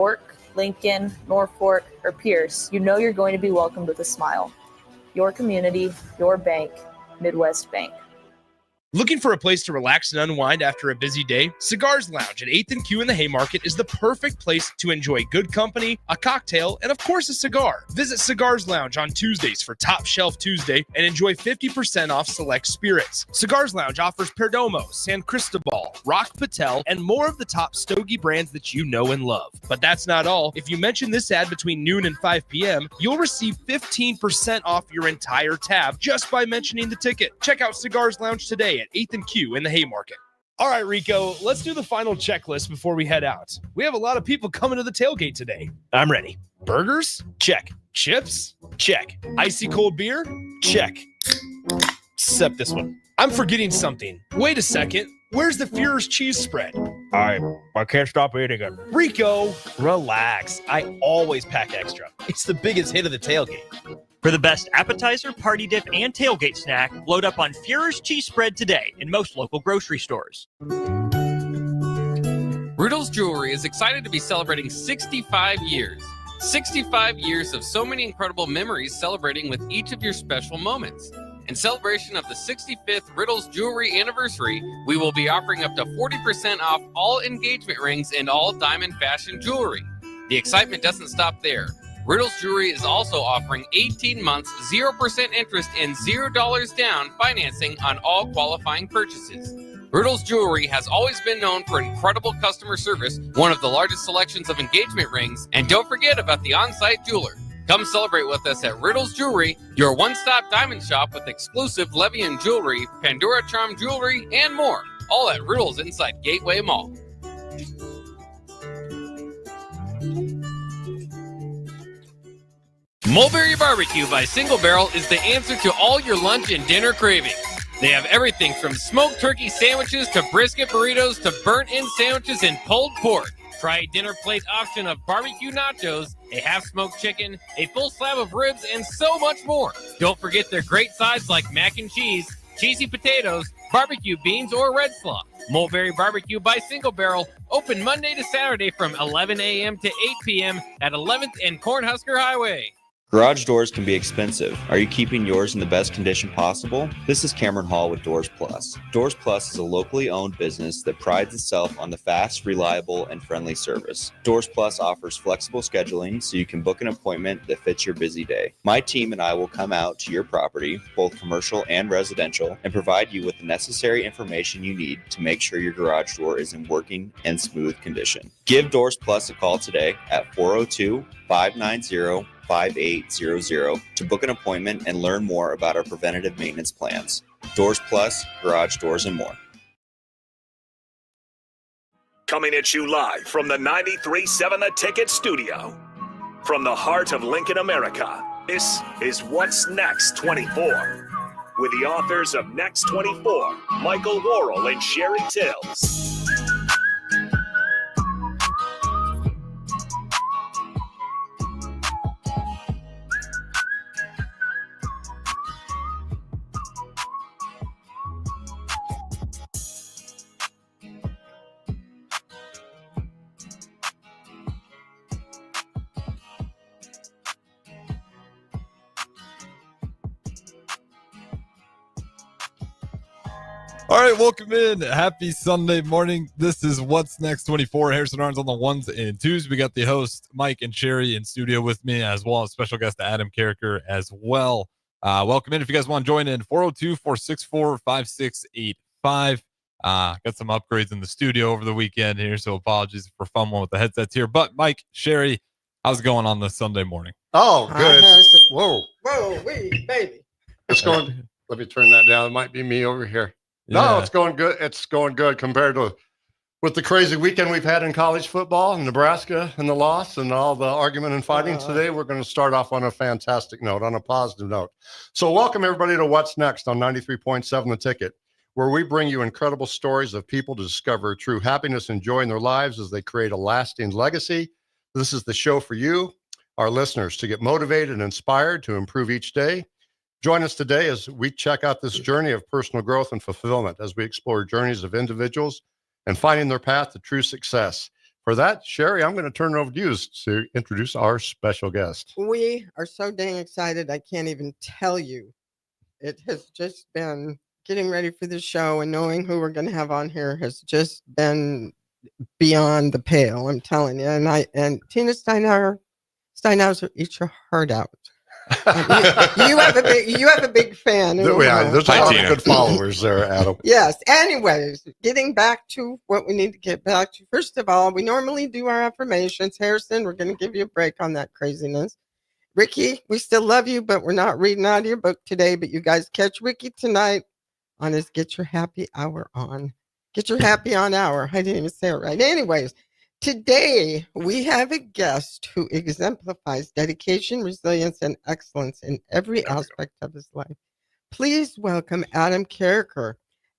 York, Lincoln, Norfolk, or Pierce, you know you're going to be welcomed with a smile. Your community, your bank, Midwest Bank. Looking for a place to relax and unwind after a busy day? Cigars Lounge at 8th and Q in the Haymarket is the perfect place to enjoy good company, a cocktail, and of course a cigar. Visit Cigars Lounge on Tuesdays for Top Shelf Tuesday and enjoy 50% off select spirits. Cigars Lounge offers Perdomo, San Cristobal, Rock Patel, and more of the top stogie brands that you know and love. But that's not all. If you mention this ad between noon and 5 p.m., you'll receive 15% off your entire tab just by mentioning the ticket. Check out Cigars Lounge today at 8th and Q in the Haymarket. All right, Rico, let's do the final checklist before we head out. We have a lot of people coming to the tailgate today. I'm ready. Burgers? Check. Chips? Check. Icy cold beer? Check. Except this one. I'm forgetting something. Wait a second. Where's the Führer's cheese spread? I can't stop eating it. Rico, relax. I always pack extra. It's the biggest hit of the tailgate. For the best appetizer, party dip, and tailgate snack, load up on Führer's cheese spread today in most local grocery stores. Riddle's Jewelry is excited to be celebrating 65 years. 65 years of so many incredible memories celebrating with each of your special moments. In celebration of the 65th Riddle's Jewelry anniversary, we will be offering up to 40% off all engagement rings and all diamond fashion jewelry. The excitement doesn't stop there. Riddle's Jewelry is also offering 18 months, 0% interest and $0 down financing on all qualifying purchases. Riddle's Jewelry has always been known for incredible customer service, one of the largest selections of engagement rings, and don't forget about the on-site jeweler. Come celebrate with us at Riddle's Jewelry, your one-stop diamond shop with exclusive Levian jewelry, Pandora Charm jewelry, and more. All at Riddle's inside Gateway Mall. Mulberry Barbecue by Single Barrel is the answer to all your lunch and dinner cravings. They have everything from smoked turkey sandwiches to brisket burritos to burnt-in sandwiches and pulled pork. Try a dinner plate option of barbecue nachos, a half-smoked chicken, a full slab of ribs, and so much more. Don't forget their great sides like mac and cheese, cheesy potatoes, barbecue beans, or red slaw. Mulberry Barbecue by Single Barrel, open Monday to Saturday from 11 a.m. to 8 p.m. at 11th and Cornhusker Highway. Garage doors can be expensive. Are you keeping yours in the best condition possible? This is Cameron Hall with Doors Plus. Doors Plus is a locally owned business that prides itself on the fast, reliable, and friendly service. Doors Plus offers flexible scheduling so you can book an appointment that fits your busy day. My team and I will come out to your property, both commercial and residential, and provide you with the necessary information you need to make sure your garage door is in working and smooth condition. Give Doors Plus a call today at 402-590-5800 to book an appointment and learn more about our preventative maintenance plans. Doors Plus, garage doors, and more. Coming at you live from the 93.7 The Ticket studio. From the heart of Lincoln, America, this is What's Next 24. With the authors of Next 24, Michael Worrell and Sherry Tills. All right, welcome in. Happy Sunday morning. This is What's Next 24. Harrison Arns on the ones and twos. We got the host, Mike and Sherry, in studio with me, as well as special guest Adam Carricker as well. Welcome in. If you guys want to join in, 402-464-5685. Got some upgrades in the studio over the weekend here, so apologies for fumbling with the headsets here. But Mike, Sherry, how's it going on this Sunday morning? Oh, good. Whoa, wee, baby. It's going. Let me turn that down. It might be me over here. No, it's going good. It's going good compared to with the crazy weekend we've had in college football in Nebraska and the loss and all the argument and fighting today. We're going to start off on a fantastic note, on a positive note. So welcome everybody to What's Next on 93.7 The Ticket, where we bring you incredible stories of people to discover true happiness and joy in their lives as they create a lasting legacy. This is the show for you, our listeners, to get motivated and inspired to improve each day. Join us today as we check out this journey of personal growth and fulfillment as we explore journeys of individuals and finding their path to true success. for that, Sherry, I'm going to turn it over to you to introduce our special guest. We are so dang excited. I can't even tell you. It has just been getting ready for the show and knowing who we're going to have on here has just been beyond the pale. I'm telling you. And Tina Steinhauser, eat your heart out. You have a big fan. There's a lot of good followers there, Adam. Yes. Anyways, getting back to what we need to get back to. First of all, we normally do our affirmations. Harrison, we're going to give you a break on that craziness. Ricky, we still love you, but we're not reading out of your book today. But you guys catch Ricky tonight on his Get Your Happy Hour on. Get Your Happy On Hour. I didn't even say it right. Anyways, today we have a guest who exemplifies dedication, resilience, and excellence in every aspect of his life. Please welcome Adam Carricker.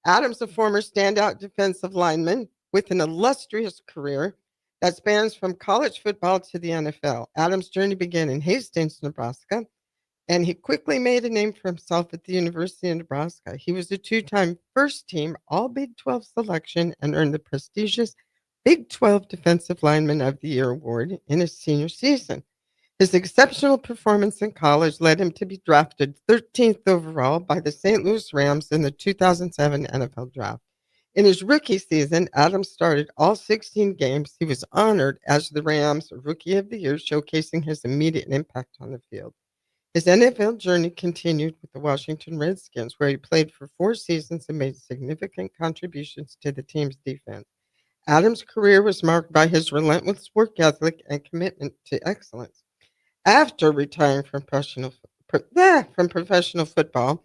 Adam's a former standout defensive lineman with an illustrious career that spans from college football to the NFL. Adam's journey began in Hastings, Nebraska, and he quickly made a name for himself at the University of Nebraska. He was a two-time first-team All Big 12 selection and earned the prestigious Big 12 Defensive Lineman of the Year award in his senior season. His exceptional performance in college led him to be drafted 13th overall by the St. Louis Rams in the 2007 NFL Draft. In his rookie season, Adam started all 16 games. He was honored as the Rams Rookie of the Year, showcasing his immediate impact on the field. His NFL journey continued with the Washington Redskins, where he played for 4 seasons and made significant contributions to the team's defense. Adam's career was marked by his relentless work ethic and commitment to excellence. After retiring from professional football,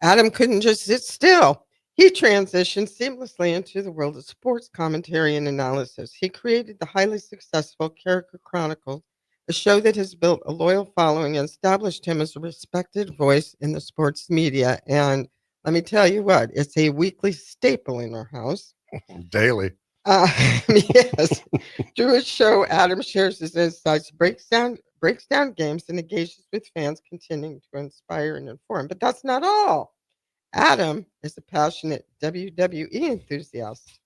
Adam couldn't just sit still. He transitioned seamlessly into the world of sports commentary and analysis. He created the highly successful Carricker Chronicles, a show that has built a loyal following and established him as a respected voice in the sports media. And let me tell you what, it's a weekly staple in our house. Daily. Yes. Through his show, Adam shares his insights, breaks down games, and engages with fans, continuing to inspire and inform. But that's not all. Adam is a passionate WWE enthusiast,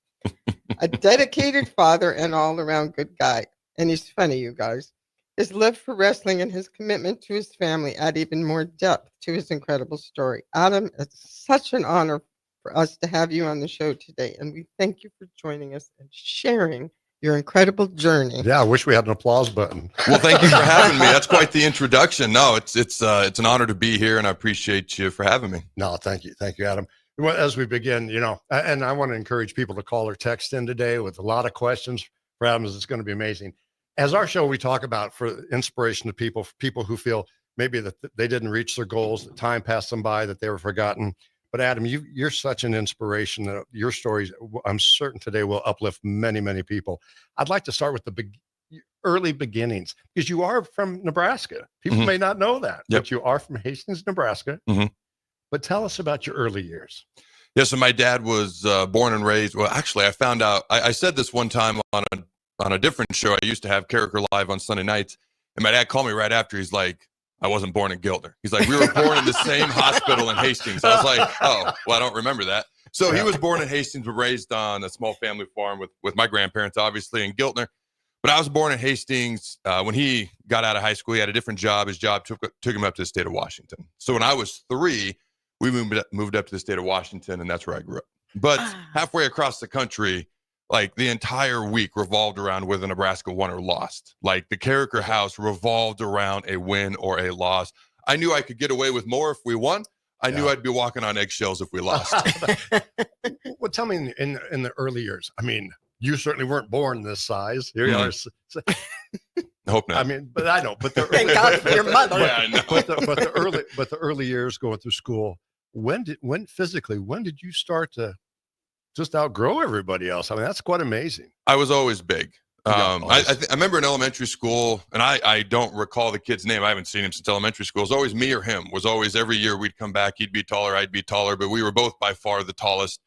a dedicated father, and all-around good guy. And he's funny, you guys. His love for wrestling and his commitment to his family add even more depth to his incredible story. Adam, it's such an honor for us to have you on the show today, and we thank you for joining us and sharing your incredible journey. Yeah, I wish we had an applause button. Well, thank you for having me. That's quite the introduction. No, it's an honor to be here, and I appreciate you for having me. No, thank you, Adam. Well, as we begin, and I want to encourage people to call or text in today with a lot of questions for Adam. It's going to be amazing. As our show, we talk about for inspiration to people, for people who feel maybe that they didn't reach their goals, that time passed them by, that they were forgotten. But Adam, you're such an inspiration that your stories, I'm certain today, will uplift many, many people. I'd like to start with the early beginnings, because you are from Nebraska. People may not know that, but you are from Hastings, Nebraska. But tell us about your early years. Yeah, so my dad was born and raised. Well, actually, I found out. I said this one time on a different show. I used to have Carricker Live on Sunday nights, and my dad called me right after. He's like, I wasn't born in Giltner. He's like, we were born in the same hospital in Hastings. I was like, oh, well, I don't remember that. So he was born in Hastings, but raised on a small family farm with my grandparents, obviously, in Giltner. But I was born in Hastings. When he got out of high school, he had a different job. His job took him up to the state of Washington. So when I was 3, we moved up to the state of Washington, and that's where I grew up. But halfway across the country, like the entire week revolved around whether Nebraska won or lost. Like the Carricker house revolved around a win or a loss. I knew I could get away with more if we won. I knew I'd be walking on eggshells if we lost. Well, tell me in the early years. I mean, you certainly weren't born this size. Here you are. I hope not. I mean, but I know. But Thank God for your mother. Yeah, I know. But the early years going through school. When did you start to just outgrow everybody else? I mean, that's quite amazing. I was always big. I remember in elementary school, and I don't recall the kid's name. I haven't seen him since elementary school. It was always me or him. It was always every year we'd come back. He'd be taller, I'd be taller, but we were both by far the tallest.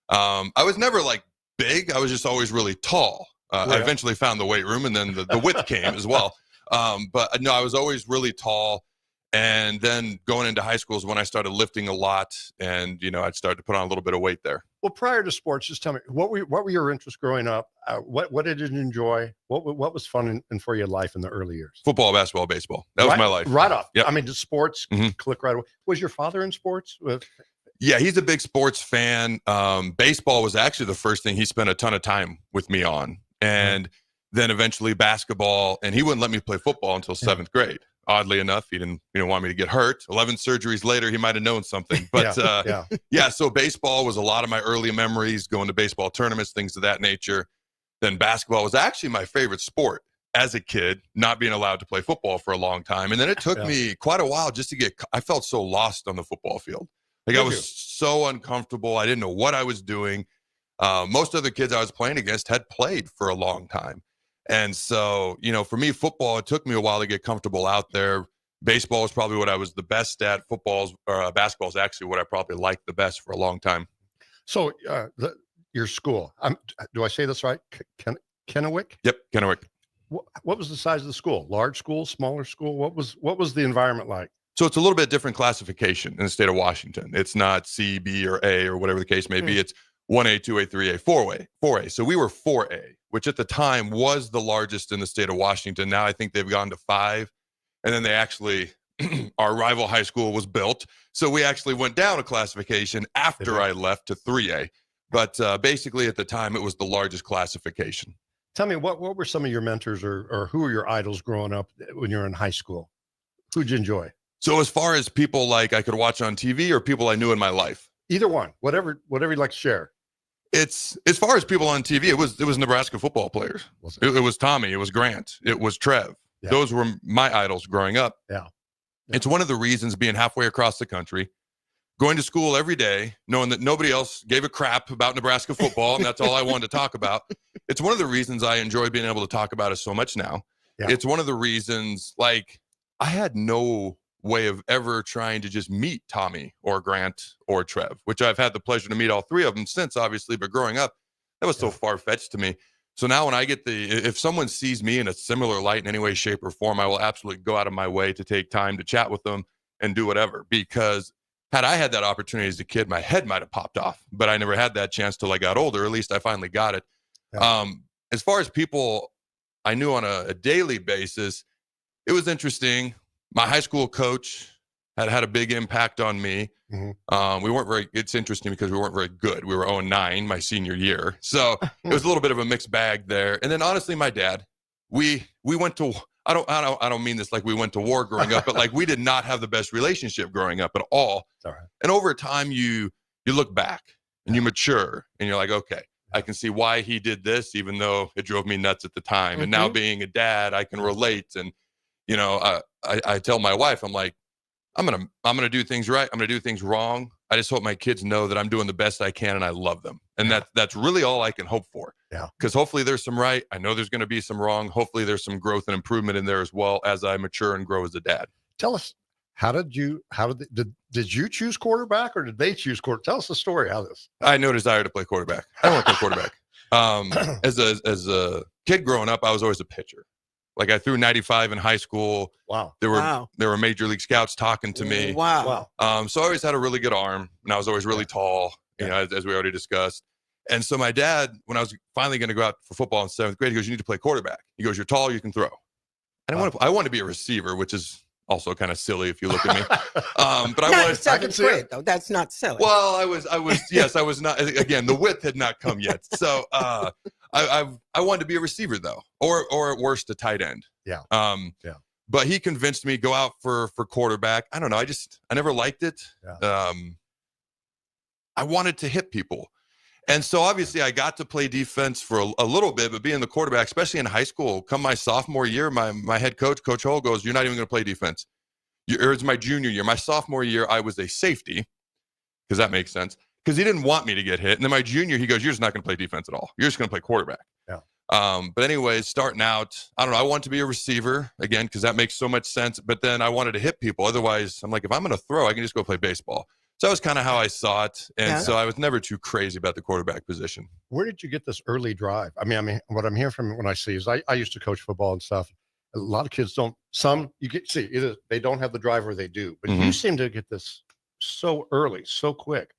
I was never like big. I was just always really tall. I eventually found the weight room, and then the width came as well. But no, I was always really tall. And then going into high school is when I started lifting a lot, and I'd started to put on a little bit of weight there. Well, prior to sports, just tell me what were your interests growing up? What did you enjoy? What was fun and for your life in the early years? Football, basketball, baseball. That was my life. Right off. Yep. I mean, just sports click right away. Was your father in sports? Yeah, he's a big sports fan. Baseball was actually the first thing he spent a ton of time with me on. And then eventually basketball, and he wouldn't let me play football until 7th grade. Oddly enough, he didn't want me to get hurt. 11 surgeries later, he might have known something. But so baseball was a lot of my early memories, going to baseball tournaments, things of that nature. Then basketball was actually my favorite sport as a kid, not being allowed to play football for a long time. And then it took me quite a while just to I felt so lost on the football field. Like I was so uncomfortable. I didn't know what I was doing. Most other kids I was playing against had played for a long time. And so, for me, football, it took me a while to get comfortable out there. Baseball is probably what I was the best at. Basketball is actually what I probably liked the best for a long time. So your school, do I say this right? Kennewick? Yep, Kennewick. What was the size of the school? Large school, smaller school? What was the environment like? So it's a little bit different classification in the state of Washington. It's not C, B, or A, or whatever the case may be. It's 1A, 2A, 3A, 4A. So we were 4A, which at the time was the largest in the state of Washington. Now I think they've gone to 5. And then they actually, our rival high school was built. So we actually went down a classification after I left to 3A. But basically at the time, it was the largest classification. Tell me, what were some of your mentors or who were your idols growing up when you were in high school? Who'd you enjoy? So as far as people like I could watch on TV or people I knew in my life? Either one, whatever you'd like to share. It's as far as people on TV, it was Nebraska football players. It was Tommy, it was Grant, it was Trev. Yeah. Those were my idols growing up. Yeah. It's one of the reasons being halfway across the country, going to school every day, knowing that nobody else gave a crap about Nebraska football, and that's all I wanted to talk about. It's one of the reasons I enjoy being able to talk about it so much now. Yeah. It's one of the reasons, like, I had no way of ever trying to just meet Tommy or Grant or Trev, which I've had the pleasure to meet all 3 of them since, obviously, but growing up, that was so far-fetched to me. So now when I get if someone sees me in a similar light in any way, shape, or form, I will absolutely go out of my way to take time to chat with them and do whatever, because had I had that opportunity as a kid, my head might have popped off, but I never had that chance till I got older. At least I finally got it. Yeah. As far as people I knew on a daily basis, it was interesting. My high school coach had a big impact on me. Mm-hmm. It's interesting because we weren't very good. We were 0-9 my senior year. So it was a little bit of a mixed bag there. And then honestly, my dad, we went to, I don't mean this like we went to war growing up, but like we did not have the best relationship growing up at all. All right. And over time you look back and you mature and you're like, okay, I can see why he did this, even though it drove me nuts at the time. Mm-hmm. And now being a dad, I can relate. And, I tell my wife, I'm like, I'm gonna do things right. I'm gonna do things wrong. I just hope my kids know that I'm doing the best I can and I love them. And that's really all I can hope for. Yeah. Because hopefully there's some right. I know there's going to be some wrong. Hopefully there's some growth and improvement in there as well as I mature and grow as a dad. Tell us, did you choose quarterback or did they choose quarterback? Tell us the story. I had no desire to play quarterback. I don't want to play quarterback. As a kid growing up, I was always a pitcher. Like I threw 95 in high school. Wow. There were major league scouts talking to me. Wow. So I always had a really good arm and I was always really tall, as we already discussed. And so my dad, when I was finally going to go out for football in 7th grade, he goes, you need to play quarterback. He goes, you're tall, you can throw. I want to be a receiver, which is also kind of silly if you look at me. But I was 7th grade though. That's not silly. Well, I was not, again, the width had not come yet. So, I wanted to be a receiver though, or at worst a tight end. Yeah. But he convinced me go out for quarterback. I don't know. I never liked it. Yeah. I wanted to hit people. And so obviously I got to play defense for a little bit, but being the quarterback, especially in high school, come my sophomore year, my head coach, Coach Hull goes, you're not even going to play defense. It's my junior year. My sophomore year, I was a safety because that makes sense. Because he didn't want me to get hit. And then my junior, he goes, you're just not going to play defense at all. You're just going to play quarterback. Yeah. But anyways, starting out, I don't know. I wanted to be a receiver again, because that makes so much sense. But then I wanted to hit people. Otherwise, I'm like, if I'm going to throw, I can just go play baseball. So that was kind of how I saw it. And so I was never too crazy about the quarterback position. Where did you get this early drive? I mean, what I'm hearing from when I see is I used to coach football and stuff. A lot of kids don't, either they don't have the drive or they do. But you seem to get this so early, so quick.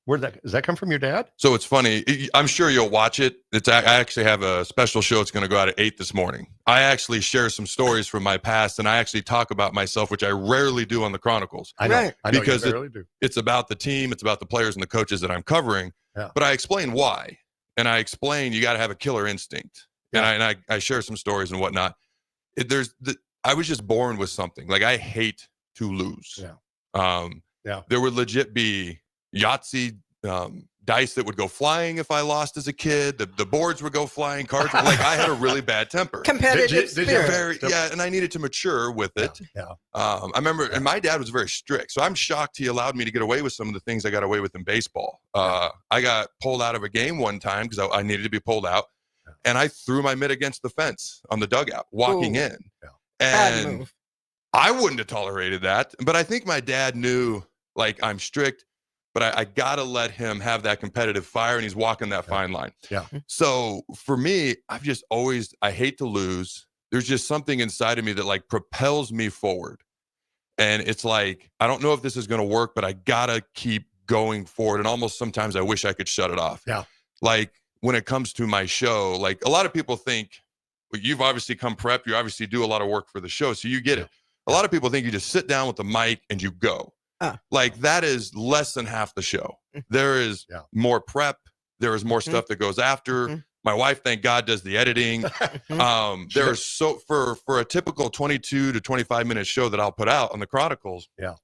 Does that come from your dad? So it's funny. I'm sure you'll watch it. I actually have a special show. It's going to go out at 8 this morning. I actually share some stories from my past, and I actually talk about myself, which I rarely do on the Chronicles. I know. Right. I know because you rarely do. It's about the team. It's about the players and the coaches that I'm covering. Yeah. But I explain why. And I explain you got to have a killer instinct. Yeah. And I share some stories and whatnot. I was just born with something. Like, I hate to lose. Yeah. There would legit be Yahtzee dice that would go flying if I lost as a kid. The boards would go flying. Cards. Like, I had a really bad temper. Competitive spirit. And I needed to mature with it. Yeah. I remember, and my dad was very strict. So I'm shocked he allowed me to get away with some of the things I got away with in baseball. I got pulled out of a game one time because I needed to be pulled out. And I threw my mitt against the fence on the dugout, walking in. Yeah. Bad And move. I wouldn't have tolerated that. But I think my dad knew, like, I'm strict, but I got to let him have that competitive fire, and he's walking that fine line. Yeah. So for me, I've just always, I hate to lose. There's just something inside of me that, like, propels me forward. And it's like, I don't know if this is going to work, but I got to keep going forward. And almost sometimes I wish I could shut it off. Yeah. Like, when it comes to my show, like, a lot of people think, well, you've obviously come prepped. You obviously do a lot of work for the show, so you get it. A lot of people think you just sit down with the mic and you go. Like, that is less than half the show. There is more prep. There is more stuff that goes after. My wife, thank God, does the editing. There is for a typical 22 to 25 minute show that I'll put out on the Chronicles. Yeah.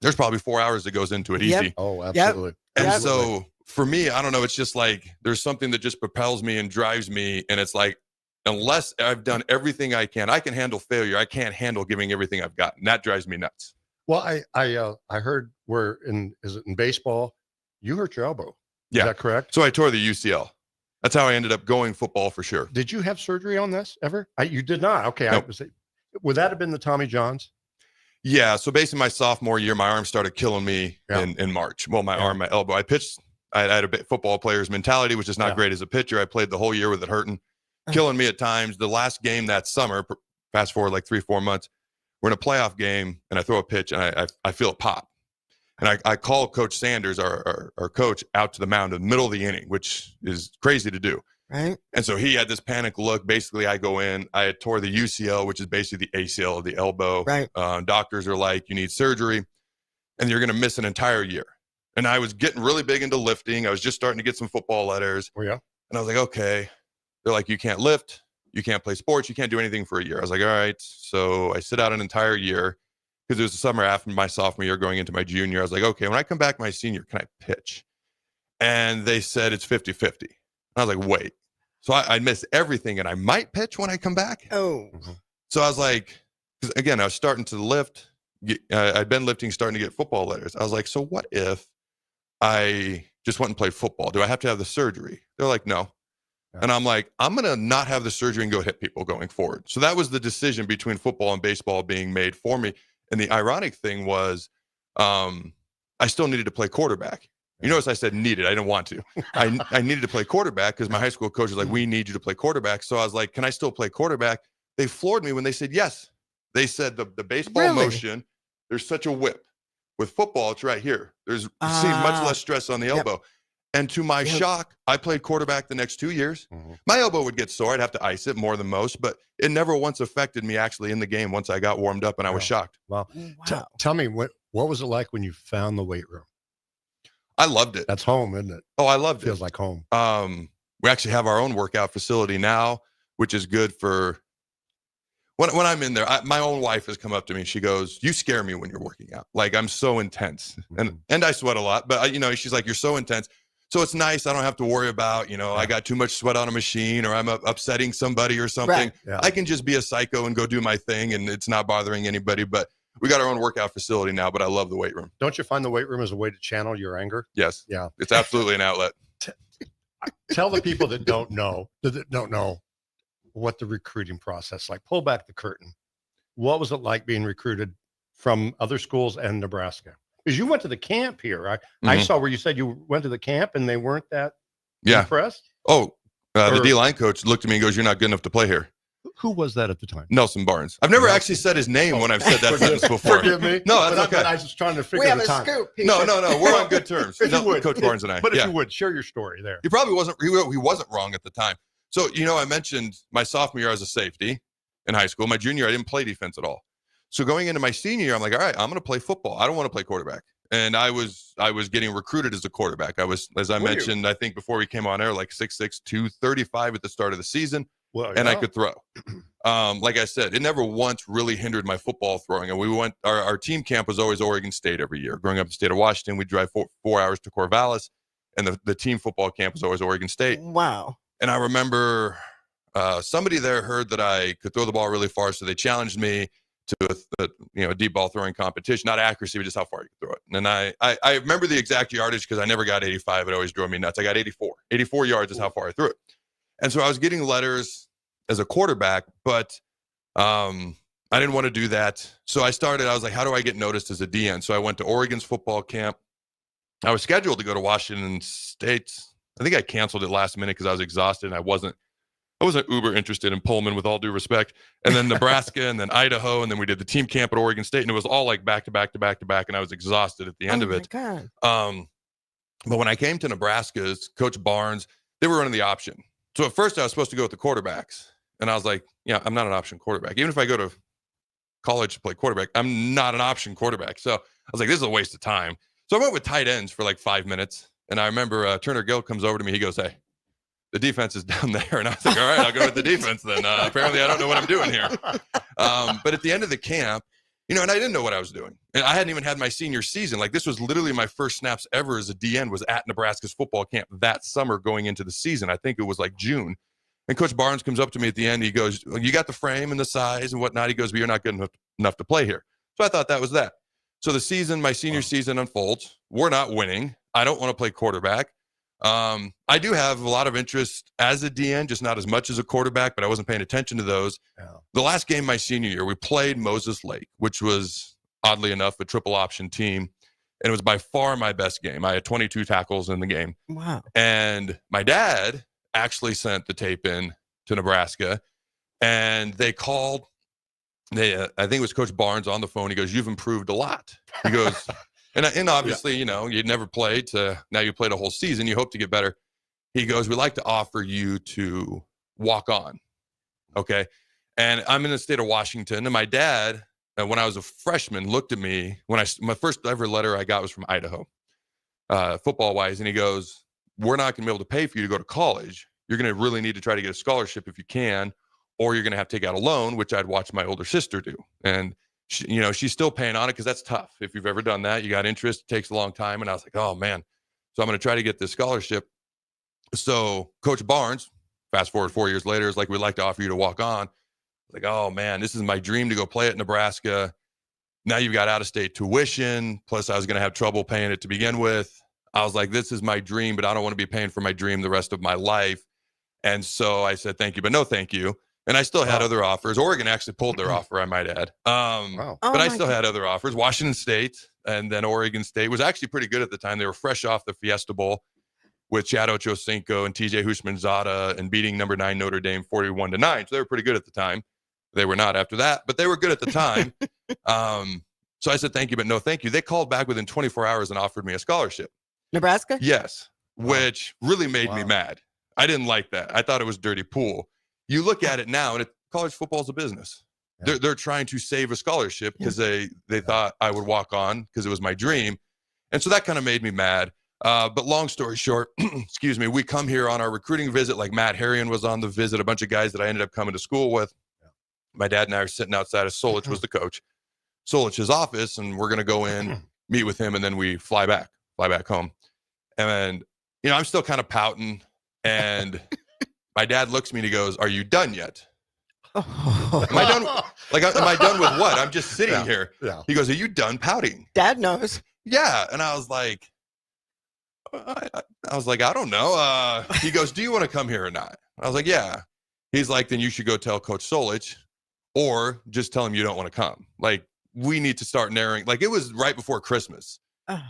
There's probably 4 hours that goes into it easy. Oh, absolutely. And so for me, I don't know. It's just like, there's something that just propels me and drives me. And it's like, unless I've done everything I can handle failure. I can't handle giving everything I've got. And that drives me nuts. Well, I heard is it in baseball? You hurt your elbow. Yeah. Is that correct? So I tore the UCL. That's how I ended up going football for sure. Did you have surgery on this ever? You did not. Okay. Nope. Would that have been the Tommy Johns? Yeah. So basically my sophomore year, my arm started killing me in March. Well, my arm, my elbow. I pitched. I had a football player's mentality, which is not great as a pitcher. I played the whole year with it hurting, killing me at times. The last game that summer, fast forward like 3-4 months, we're in a playoff game and I throw a pitch and I feel it pop. And I call Coach Sanders, our coach, out to the mound in the middle of the inning, which is crazy to do. Right. And so he had this panic look. Basically, I go in. I had tore the UCL, which is basically the ACL of the elbow. Right. Doctors are like, you need surgery, and you're going to miss an entire year. And I was getting really big into lifting. I was just starting to get some football letters. Oh, yeah. And I was like, okay. They're like, you can't lift. You can't play sports. You can't do anything for a year. I was like, all right. So I sit out an entire year because it was the summer after my sophomore year going into my junior. I was like, okay, when I come back my senior, can I pitch? And they said it's 50-50. I was like, wait. So I missed everything and I might pitch when I come back. Oh. So I was like, because again, I was starting to lift. I'd been lifting, starting to get football letters. I was like, so what if I just went and played football? Do I have to have the surgery? They're like, no. Yeah. And I'm like, I'm going to not have the surgery and go hit people going forward. So that was the decision between football and baseball being made for me. And the ironic thing was I still needed to play quarterback. You notice I said needed. I didn't want to. I needed to play quarterback because my high school coach was like, we need you to play quarterback. So I was like, can I still play quarterback? They floored me when they said yes. They said the baseball motion, there's such a whip. With football, it's right here. There's seems much less stress on the elbow. Yep. And to my shock, I played quarterback the next 2 years. Mm-hmm. My elbow would get sore. I'd have to ice it more than most, but it never once affected me actually in the game once I got warmed up, and I was shocked. Wow. Tell me, what was it like when you found the weight room? I loved it. That's home, isn't it? Oh, I loved it. Feels like home. We actually have our own workout facility now, which is good for when I'm in there. My own wife has come up to me. She goes, "You scare me when you're working out. Like I'm so intense, and I sweat a lot. But she's like, you're so intense. So it's nice. I don't have to worry about, I got too much sweat on a machine or I'm upsetting somebody or something. Right. Yeah. I can just be a psycho and go do my thing, and it's not bothering anybody. But we got our own workout facility now, but I love the weight room. Don't you find the weight room as a way to channel your anger? Yes. Yeah. It's absolutely an outlet. Tell the people that don't know what the recruiting process like. Pull back the curtain. What was it like being recruited from other schools and Nebraska? Because you went to the camp here. I saw where you said you went to the camp and they weren't that impressed. Oh, the D-line coach looked at me and goes, "You're not good enough to play here." Who was that at the time? Nelson Barnes. I've never actually said his name when I've said that sentence before. Forgive me. No, that's But okay. I was just trying to figure We have the a time. scoop. No, we're on good terms. If you would, Coach Barnes and I. But yeah. if you would, share your story there. He probably wasn't. He wasn't wrong at the time. So I mentioned my sophomore year as a safety in high school. My junior year, I didn't play defense at all. So going into my senior year, I'm like, all right, I'm going to play football. I don't want to play quarterback. And I was getting recruited as a quarterback. I was, as I mentioned, I think before we came on air, like 6'6", 235 at the start of the season, and I could throw. Like I said, it never once really hindered my football throwing. And we went. Our team camp was always Oregon State every year. Growing up in the state of Washington, we'd drive 4 hours to Corvallis, and the team football camp was always Oregon State. Wow. And I remember somebody there heard that I could throw the ball really far, so they challenged me to a deep ball throwing competition, not accuracy, but just how far you could throw it. And I remember the exact yardage because I never got 85. It always drove me nuts. I got 84. 84 yards is how far I threw it. And so I was getting letters as a quarterback, but I didn't want to do that. So I was like, how do I get noticed as a DN? So I went to Oregon's football camp. I was scheduled to go to Washington State. I think I canceled it last minute because I was exhausted and I wasn't uber interested in Pullman, with all due respect. And then Nebraska and then Idaho. And then we did the team camp at Oregon State, and it was all like back to back to back to back. And I was exhausted at the end of it. God. But when I came to Nebraska's, Coach Barnes, they were running the option. So at first I was supposed to go with the quarterbacks. And I was like, yeah, I'm not an option quarterback. Even if I go to college to play quarterback, I'm not an option quarterback. So I was like, this is a waste of time. So I went with tight ends for like 5 minutes. And I remember Turner Gill comes over to me. He goes, hey, the defense is down there. And I was like, all right, I'll go with the defense then. Apparently I don't know what I'm doing here. But at the end of the camp, and I didn't know what I was doing. And I hadn't even had my senior season. Like, this was literally my first snaps ever as a DN was at Nebraska's football camp that summer going into the season. I think it was like June. And Coach Barnes comes up to me at the end. He goes, you got the frame and the size and whatnot. He goes, but you're not good enough to play here. So I thought that was that. So the season, my senior season unfolds. We're not winning. I don't want to play quarterback. I do have a lot of interest as a DN, just not as much as a quarterback, but I wasn't paying attention to those. Yeah. The last game my senior year, we played Moses Lake, which was, oddly enough, a triple option team. And it was by far my best game. I had 22 tackles in the game. Wow. And my dad actually sent the tape in to Nebraska, and they called. I think it was Coach Barnes on the phone. He goes, you've improved a lot. He goes, and obviously, you'd never played to now you played a whole season. You hope to get better. He goes, we'd like to offer you to walk on. Okay. And I'm in the state of Washington, and my dad, when I was a freshman, looked at me my first ever letter I got was from Idaho, football wise. And he goes, we're not going to be able to pay for you to go to college. You're going to really need to try to get a scholarship if you can, or you're going to have to take out a loan, which I'd watched my older sister do. And she's still paying on it because that's tough. If you've ever done that, you got interest, it takes a long time. And I was like, oh man. So I'm going to try to get this scholarship. So Coach Barnes, fast forward 4 years later, is like, we'd like to offer you to walk on. Like, oh man, this is my dream to go play at Nebraska. Now you've got out-of-state tuition. Plus I was going to have trouble paying it to begin with. I was like, this is my dream, but I don't want to be paying for my dream the rest of my life. And so I said, thank you, but no thank you. And I still had other offers. Oregon actually pulled their offer, I might add. But I still had other offers. Washington State and then Oregon State was actually pretty good at the time. They were fresh off the Fiesta Bowl with Chad Ochocinco and TJ Hushmanzada and beating number 9 Notre Dame 41-9. So they were pretty good at the time. They were not after that, but they were good at the time. So I said, thank you, but no thank you. They called back within 24 hours and offered me a scholarship. Nebraska? Yes, which really made me mad. I didn't like that. I thought it was dirty pool. You look at it now, and college football is a business. Yeah. They're trying to save a scholarship because they thought I would walk on because it was my dream. And so that kind of made me mad. But long story short, excuse me, we come here on our recruiting visit, like Matt Harrion was on the visit, a bunch of guys that I ended up coming to school with. Yeah. My dad and I are sitting outside of Solich, was the coach, Solich's office, and we're going to go in, meet with him, and then we fly back home. And, I'm still kind of pouting, and my dad looks at me and he goes, are you done yet? Am I done? Am I done with what? I'm just sitting here. Yeah. He goes, are you done pouting? Dad knows. Yeah. And I was like, I don't know. He goes, do you want to come here or not? I was like, yeah. He's like, then you should go tell Coach Solich, or just tell him you don't want to come. Like, we need to start narrowing. Like, it was right before Christmas.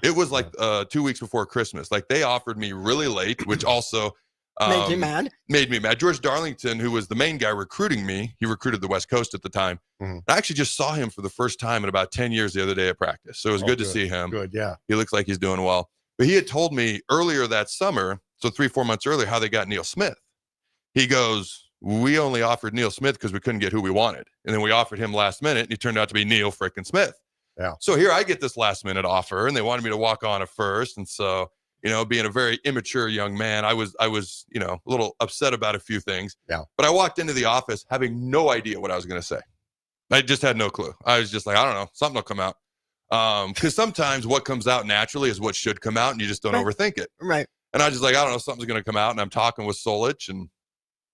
It was like 2 weeks before Christmas. Like, they offered me really late, which also Made you mad? Made me mad. George Darlington, who was the main guy recruiting me, he recruited the West Coast at the time. Mhm. I actually just saw him for the first time in about 10 years the other day at practice. So it was good to see him. Good, yeah. He looks like he's doing well. But he had told me earlier that summer, so 3-4 months earlier, how they got Neil Smith. He goes, we only offered Neil Smith because we couldn't get who we wanted. And then we offered him last minute, and he turned out to be Neil frickin' Smith. Yeah. So here I get this last minute offer, and they wanted me to walk on at first. And so, being a very immature young man, I was, a little upset about a few things. Yeah. But I walked into the office having no idea what I was going to say. I just had no clue. I was just like, I don't know, something will come out. Because sometimes what comes out naturally is what should come out, and you just don't overthink it. Right. And I was just like, I don't know, something's going to come out. And I'm talking with Solich, and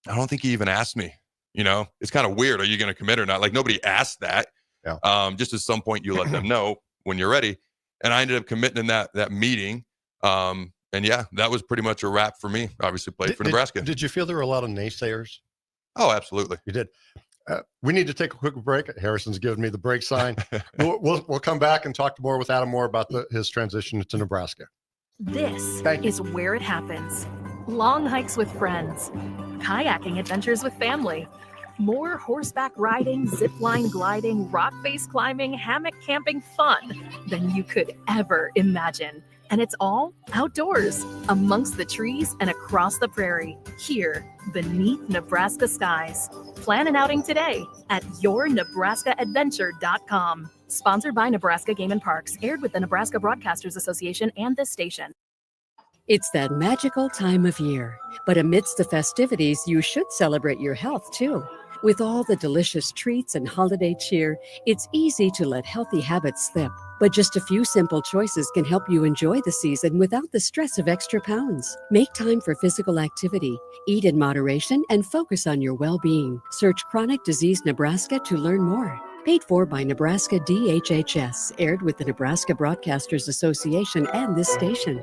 I don't think he even asked me. It's kind of weird. Are you going to commit or not? Like, nobody asked that. Yeah. Just at some point, you let them know when you're ready. And I ended up committing in that meeting. And yeah, that was pretty much a wrap for me. Obviously played for Nebraska. Did you feel there were a lot of naysayers? Oh, absolutely. You did. We need to take a quick break. Harrison's giving me the break sign. We'll come back and talk more with Adam Moore about his transition to Nebraska. This is where it happens. Long hikes with friends, kayaking adventures with family, more horseback riding, zip line gliding, rock face climbing, hammock camping fun than you could ever imagine. And it's all outdoors, amongst the trees and across the prairie, here beneath Nebraska skies. Plan an outing today at yournebraskaadventure.com. Sponsored by Nebraska Game and Parks, aired with the Nebraska Broadcasters Association and this station. It's that magical time of year, but amidst the festivities, you should celebrate your health too. With all the delicious treats and holiday cheer, it's easy to let healthy habits slip. But just a few simple choices can help you enjoy the season without the stress of extra pounds. Make time for physical activity, eat in moderation, and focus on your well-being. Search Chronic Disease Nebraska to learn more. Paid for by Nebraska DHHS, aired with the Nebraska Broadcasters Association and this station.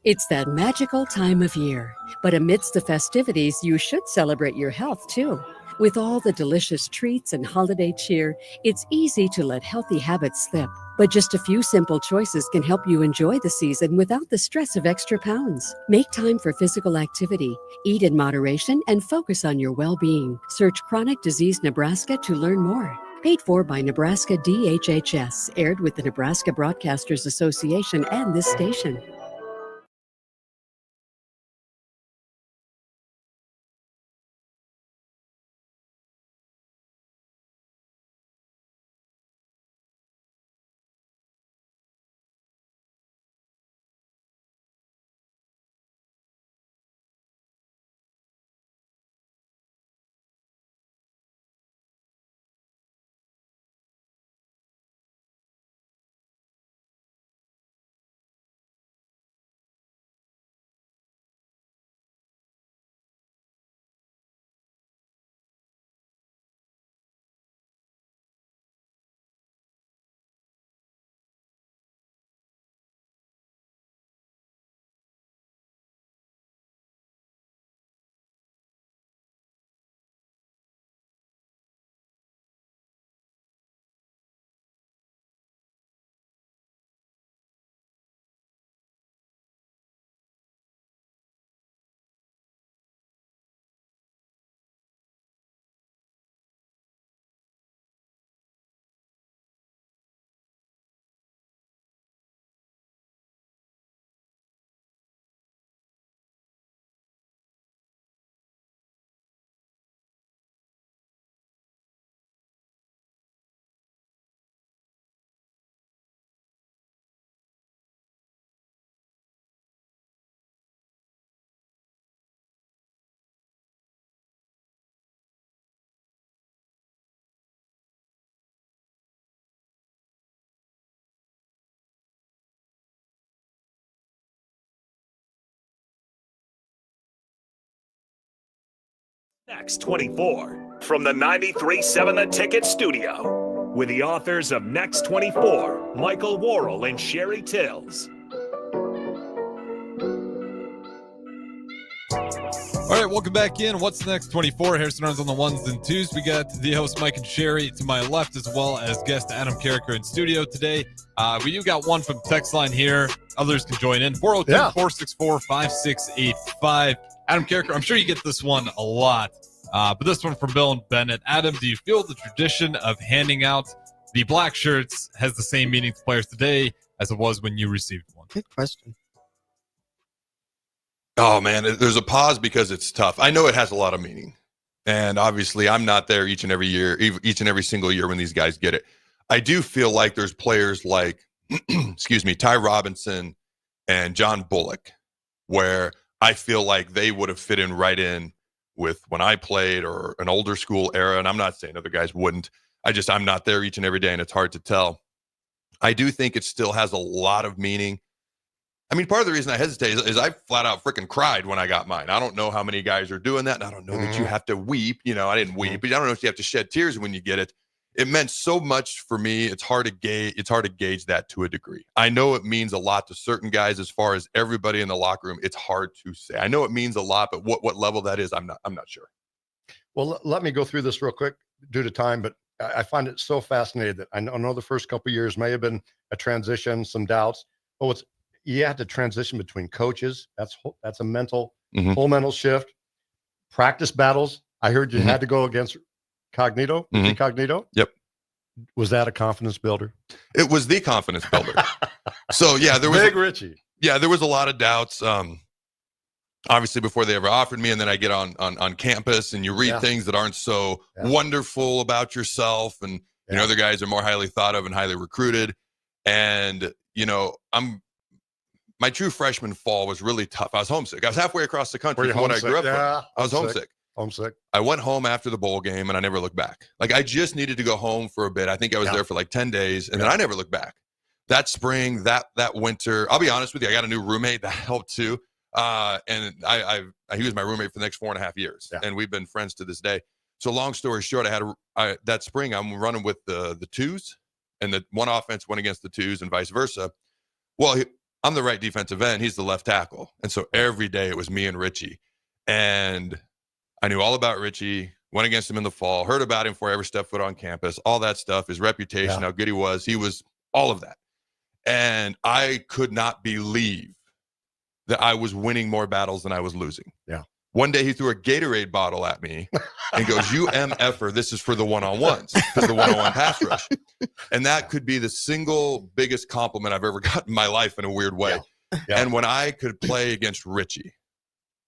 It's that magical time of year, but amidst the festivities, you should celebrate your health too. With all the delicious treats and holiday cheer, it's easy to let healthy habits slip. But just a few simple choices can help you enjoy the season without the stress of extra pounds. Make time for physical activity, eat in moderation, and focus on your well-being. Search Chronic Disease Nebraska to learn more. Paid for by Nebraska DHHS, aired with the Nebraska Broadcasters Association and this station. Next 24 from the 93.7 The Ticket Studio with the authors of Next 24, Michael Worrell and Sherry Tills. All All right, welcome back in. What's next? 24. Harrison Arns on the ones and twos. We got the host Mike and Sherry to my left, as well as guest Adam Carricker in studio today. We do got one from text line here. Others can join in. 402-464-5685. Adam Carricker, I'm sure you get this one a lot, but this one from Bill and Bennett. Adam, do you feel the tradition of handing out the black shirts has the same meaning to players today as it was when you received one? Good question. Oh, man, there's a pause because it's tough. I know it has a lot of meaning. And obviously, I'm not there each and every year, each and every single year when these guys get it. I do feel like there's players like, excuse me, Ty Robinson and John Bullock, where I feel like they would have fit in right in with when I played or an older school era. And I'm not saying other guys wouldn't. I'm not there each and every day, and it's hard to tell. I do think it still has a lot of meaning. I mean, part of the reason I hesitate is I flat out freaking cried when I got mine. I don't know how many guys are doing that. And I don't know that you have to weep. You know, I didn't weep, but I don't know if you have to shed tears when you get it. It meant so much for me. It's hard to gauge that to a degree. I know it means a lot to certain guys. As far as everybody in the locker room, it's hard to say. I know it means a lot, but what level that is, I'm not sure. Well, let me go through this real quick due to time, but I find it so fascinating that I know the first couple of years may have been a transition, some doubts. But you have to transition between coaches. That's a mental, whole mental shift. Practice battles. I heard you had to go against Cognito. Cognito. Yep. Was that a confidence builder? It was the confidence builder. So yeah, there was Big Richie. Yeah, there was a lot of doubts. Obviously before they ever offered me, and then I get on campus and you read things that aren't so wonderful about yourself, and you know, other guys are more highly thought of and highly recruited. And you know, my true freshman fall was really tough. I was homesick. I was halfway across the country from what I grew up from. I was homesick. I went home after the bowl game and I never looked back. Like, I just needed to go home for a bit. I think I was there for like 10 days and then I never looked back. That spring, that winter, I'll be honest with you, I got a new roommate that helped too. And he was my roommate for the next 4.5 years and we've been friends to this day. So long story short, that spring I'm running with the twos, and the one offense went against the twos and vice versa. Well, I'm the right defensive end. He's the left tackle. And so every day it was me and Richie. And I knew all about Richie, went against him in the fall, heard about him before I ever stepped foot on campus, all that stuff, his reputation, how good he was. He was all of that. And I could not believe that I was winning more battles than I was losing. Yeah. One day he threw a Gatorade bottle at me and goes, "You MFer, this is for the one-on-ones, because the one-on-one pass rush." And that could be the single biggest compliment I've ever gotten in my life in a weird way. Yeah. And when I could play against Richie,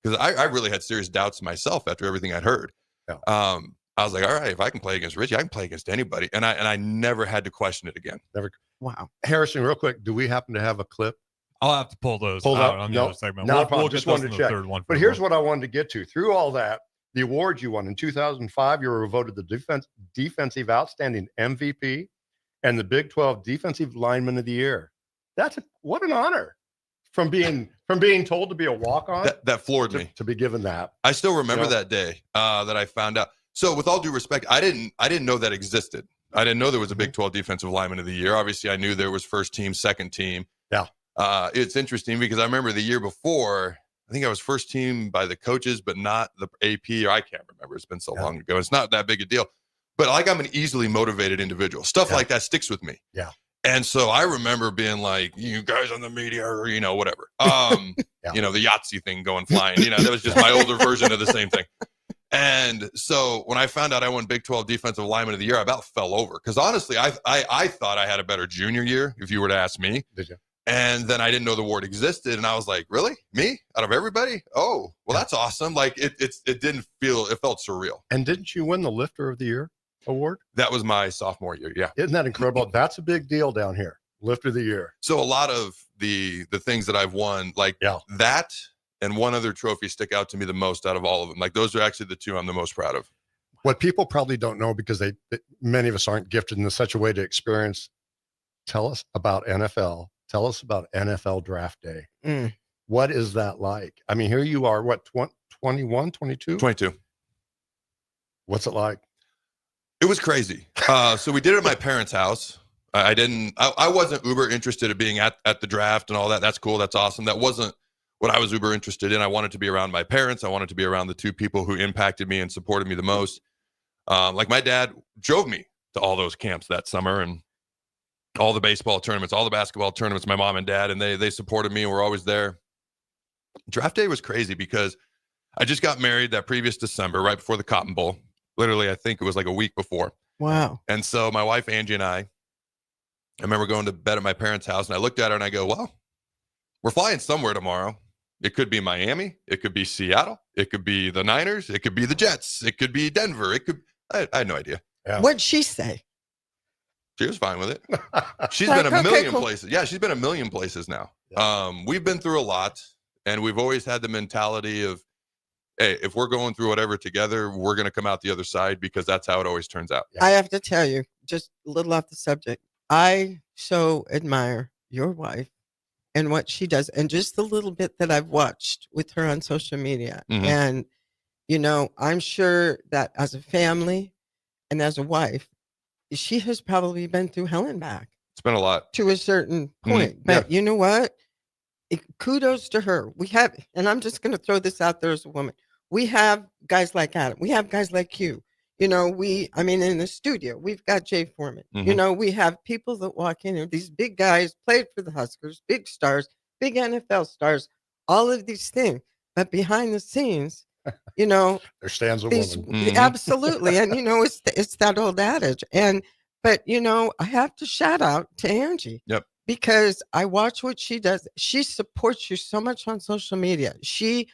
because I really had serious doubts myself after everything I'd heard. Yeah. I was like, all right, if I can play against Richie, I can play against anybody. And I never had to question it again. Never. Wow. Harrison, real quick, do we happen to have a clip? I'll have to pull those out on the other segment. Not a problem. Just wanted to check. But here's what I wanted to get to. Through all that, the awards you won in 2005, you were voted the defensive outstanding MVP and the Big 12 Defensive Lineman of the Year. What an honor from being told to be a walk-on. That floored me to be given that. I still remember that day that I found out. So with all due respect, I didn't know that existed. I didn't know there was a Big 12 Defensive Lineman of the Year. Obviously, I knew there was first team, second team. Yeah. It's interesting because I remember the year before, I think I was first team by the coaches, but not the AP, or I can't remember. It's been so long ago. It's not that big a deal. But like, I'm an easily motivated individual. Stuff like that sticks with me. Yeah. And so I remember being like, you guys on the media, or, you know, whatever. You know, the Yahtzee thing going flying. You know, that was just my older version of the same thing. And so when I found out I won Big 12 Defensive Lineman of the Year, I about fell over. Because honestly, I thought I had a better junior year, if you were to ask me. Did you? And then I didn't know the award existed. And I was like, really? Me? Out of everybody? Oh, well, that's awesome. Like, it felt surreal. And didn't you win the Lifter of the Year award? That was my sophomore year. Yeah. Isn't that incredible? That's a big deal down here. Lifter of the Year. So a lot of the things that I've won, like that and one other trophy, stick out to me the most out of all of them. Like, those are actually the two I'm the most proud of. What people probably don't know, because many of us aren't gifted in such a way to experience. Tell us about NFL. Tell us about NFL Draft Day. What is that like? I mean, here you are, what, 21, 22? 22. What's it like? It was crazy. So we did it at my parents' house. I wasn't uber interested in being at the draft and all that. That's cool. That's awesome. That wasn't what I was uber interested in. I wanted to be around my parents. I wanted to be around the two people who impacted me and supported me the most. Like my dad drove me to all those camps that summer and all the baseball tournaments, all the basketball tournaments, my mom and dad, and they supported me and were always there. Draft day was crazy because I just got married that previous December, right before the Cotton Bowl. Literally, I think it was like a week before. Wow. And so my wife, Angie, and I remember going to bed at my parents' house, and I looked at her and I go, well, we're flying somewhere tomorrow. It could be Miami. It could be Seattle. It could be the Niners. It could be the Jets. It could be Denver. I had no idea. Yeah. What'd she say? She was fine with it. She's Like, been a okay, million cool. places. Yeah, she's been a million places now. We've been through a lot, and we've always had the mentality of, hey, if we're going through whatever together, we're going to come out the other side, because that's how it always turns out. I have to tell you, just a little off the subject, I so admire your wife and what she does, and just the little bit that I've watched with her on social media. Mhm. And, you know, I'm sure that as a family and as a wife, she has probably been through hell and back It's been a lot. to a certain point. But you know what? Kudos to her. We have, and I'm just going to throw this out there as a woman. We have guys like Adam. We have guys like you. You know, I mean, in the studio, we've got Jay Foreman. You know, we have people that walk in here, these big guys, played for the Huskers, big stars, big NFL stars, all of these things. But behind the scenes, you know, there stands a these, woman. absolutely. And, you know, it's that old adage. But, you know, I have to shout out to Angie. Yep. Because I watch what she does. She supports you so much on social media. She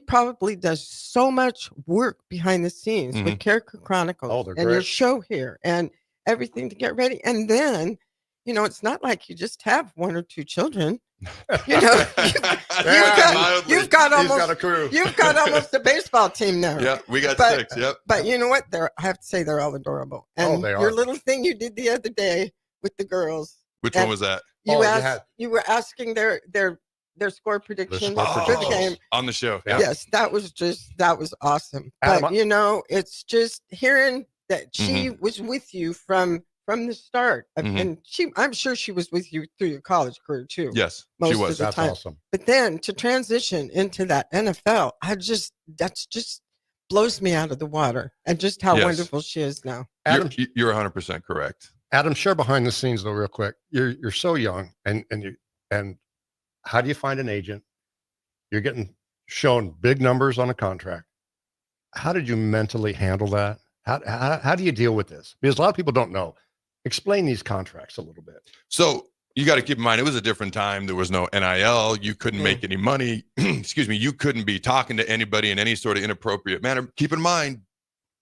probably does so much work behind the scenes with Character Chronicles and your show here and everything to get ready. And then, you know, it's not like you just have one or two children. You know, you've got almost a baseball team now. Yeah, we got 6. Yep. But you know what? I have to say they're all adorable. And they are. your little thing you did the other day with the girls. Which one was that? You were asking their score predictions for the game on the show. Yeah. Yes, that was awesome. Adam, but you know, it's just hearing that she was with you from the start, and I'm sure she was with you through your college career too. Yes, most she was. of the That's time. awesome. But then to transition into that NFL, that's just blows me out of the water, and just how wonderful she is now. Adam, you're 100% correct. Adam, share behind the scenes though, real quick. You're so young, and how do you find an agent? You're getting shown big numbers on a contract. How did you mentally handle that? How do you deal with this? Because a lot of people don't know. Explain these contracts a little bit. So you got to keep in mind, it was a different time. There was no NIL. You couldn't make any money. Excuse me. You couldn't be talking to anybody in any sort of inappropriate manner. Keep in mind,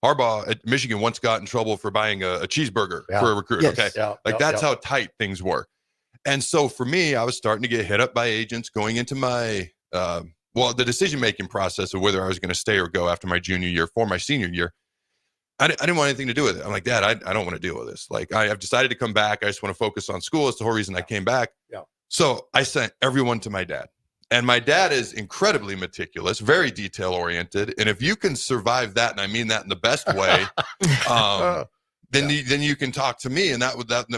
Harbaugh at Michigan once got in trouble for buying a cheeseburger for a recruit. Yes. Okay. That's how tight things were. And so for me, I was starting to get hit up by agents going into my, the decision-making process of whether I was going to stay or go after my junior year for my senior year. I didn't want anything to do with it. I'm like, Dad, I don't want to deal with this. Like, I've decided to come back. I just want to focus on school. It's the whole reason I came back. Yeah. So I sent everyone to my dad. And my dad is incredibly meticulous, very detail-oriented. And if you can survive that, and I mean that in the best way, then you can talk to me. And that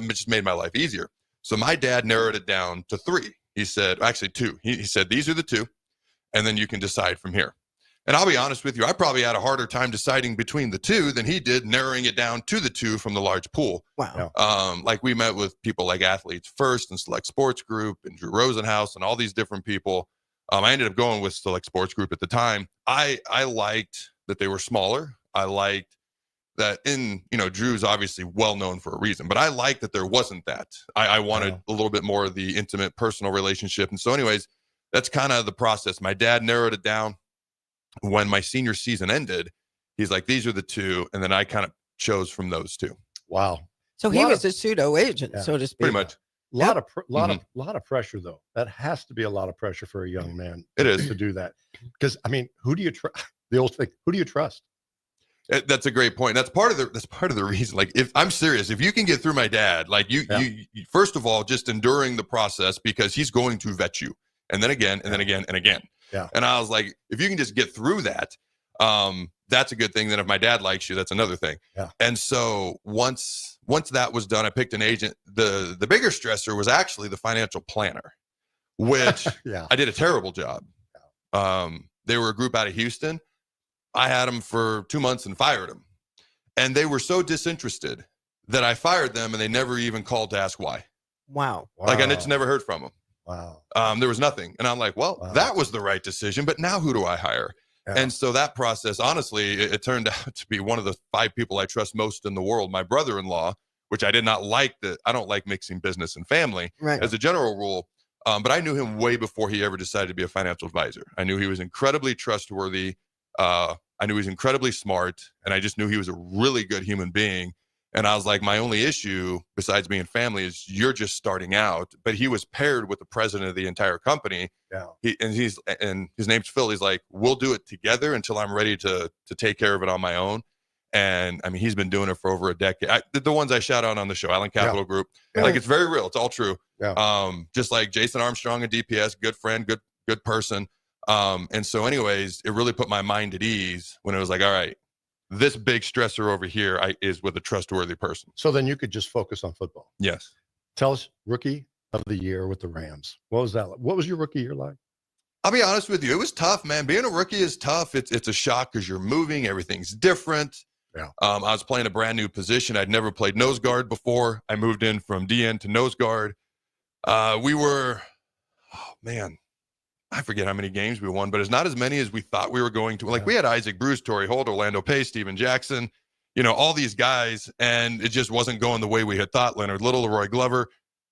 just made my life easier. So my dad narrowed it down to 3. He said, actually 2. He said, these are the 2, and then you can decide from here. And I'll be honest with you, I probably had a harder time deciding between the 2 than he did narrowing it down to the 2 from the large pool. Wow. Like we met with people like Athletes First and Select Sports Group and Drew Rosenhaus and all these different people. I ended up going with Select Sports Group at the time. I liked that they were smaller. I liked that Drew's obviously well known for a reason, but I like that there wasn't that. I wanted a little bit more of the intimate personal relationship. And so anyways, that's kind of the process. My dad narrowed it down. When my senior season ended, he's like, these are the 2. And then I kind of chose from those 2. Wow. So he was a pseudo agent, so to speak. Pretty much. Lot of pressure though. That has to be a lot of pressure for a young man. It is to do that. Because I mean, who do you trust? The old thing, who do you trust? That's a great point. That's part of the reason. Like, if I'm serious, if you can get through my dad, like you first of all, just enduring the process, because he's going to vet you, and then again, and then again, and again. Yeah. And I was like, if you can just get through that, that's a good thing. Then if my dad likes you, that's another thing. Yeah. And so once that was done, I picked an agent. The bigger stressor was actually the financial planner. which Yeah. I did a terrible job. They were a group out of Houston. I had them for 2 months and fired them. And they were so disinterested that I fired them and they never even called to ask why. Wow. Like I just never heard from them. Wow. There was nothing. And I'm like, well, that was the right decision, but now who do I hire? Yeah. And so that process, honestly, it turned out to be one of the 5 people I trust most in the world. My brother-in-law, which I did not like, I don't like mixing business and family as a general rule. But I knew him way before he ever decided to be a financial advisor. I knew he was incredibly trustworthy. I knew he was incredibly smart, and I just knew he was a really good human being. And I was like, my only issue, besides being family, is you're just starting out. But he was paired with the president of the entire company. Yeah. And his name's Phil. He's like, we'll do it together until I'm ready to take care of it on my own. And I mean, he's been doing it for over a decade. The ones I shout out on the show, Allen Capital Group, like it's very real. It's all true. Yeah. Just like Jason Armstrong at DPS, good friend, good person. And so anyways, it really put my mind at ease when it was like, all right, this big stressor over here is with a trustworthy person. So then you could just focus on football. Yes. Tell us, rookie of the year with the Rams. What was that like? What was your rookie year like? I'll be honest with you. It was tough, man. Being a rookie is tough. It's a shock because you're moving. Everything's different. Yeah. I was playing a brand new position. I'd never played nose guard before. I moved in from DN to nose guard. We were, I forget how many games we won, but it's not as many as we thought we were going to. Like we had Isaac Bruce, Torrey Holt, Orlando Pace, Steven Jackson, all these guys, and it just wasn't going the way we had thought. Leonard Little, Leroy Glover,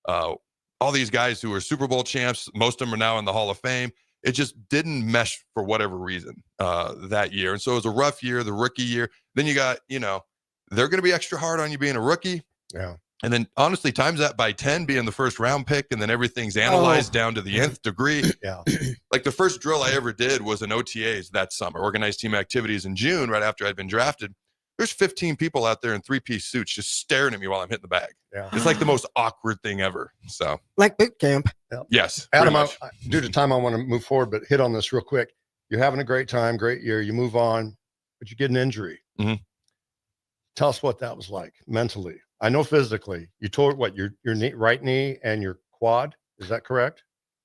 all these guys who were Super Bowl champs. Most of them are now in the Hall of Fame. It just didn't mesh for whatever reason that year. And so it was a rough year, the rookie year. Then you got, they're going to be extra hard on you being a rookie. Yeah. And then honestly, times that by 10 being the first round pick, and then everything's analyzed down to the nth degree. Yeah. Like the first drill I ever did was in OTAs that summer, organized team activities in June, right after I'd been drafted. There's 15 people out there in 3-piece suits just staring at me while I'm hitting the bag. Yeah. It's like the most awkward thing ever. So like boot camp. Yes. Adam, due to time, I want to move forward, but hit on this real quick. You're having a great time, great year. You move on, but you get an injury. Mm-hmm. Tell us what that was like mentally. I know physically. You tore your knee, right knee and your quad. Is that correct?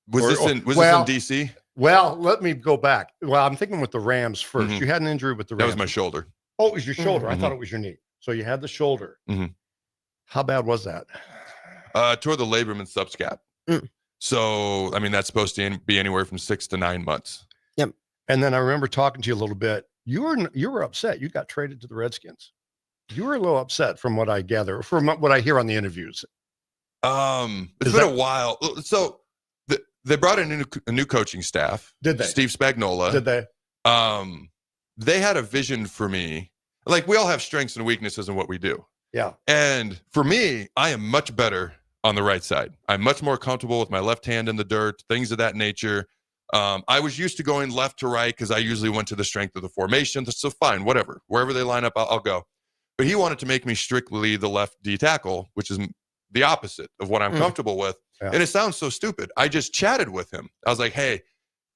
Was this in DC? Well, let me go back. Well, I'm thinking with the Rams first. Mm-hmm. You had an injury with the Rams. That was my shoulder. Oh, it was your shoulder. Mm-hmm. I thought it was your knee. So you had the shoulder. Mm-hmm. How bad was that? Toward the labrum and subscap. Mm. So, I mean, that's supposed to be anywhere from 6 to 9 months. Yep. And then I remember talking to you a little bit. You were upset. You got traded to the Redskins. You were a little upset from what I gather, from what I hear on the interviews. It's been a while. So they brought in a new coaching staff. Did they? Steve Spagnuolo. Did they? They had a vision for me. Like we all have strengths and weaknesses in what we do. Yeah. And for me, I am much better on the right side. I'm much more comfortable with my left hand in the dirt, things of that nature. I was used to going left to right because I usually went to the strength of the formation. So fine, whatever. Wherever they line up, I'll go. But he wanted to make me strictly the left D tackle, which is the opposite of what I'm comfortable with. Yeah. And it sounds so stupid. I just chatted with him. I was like, hey,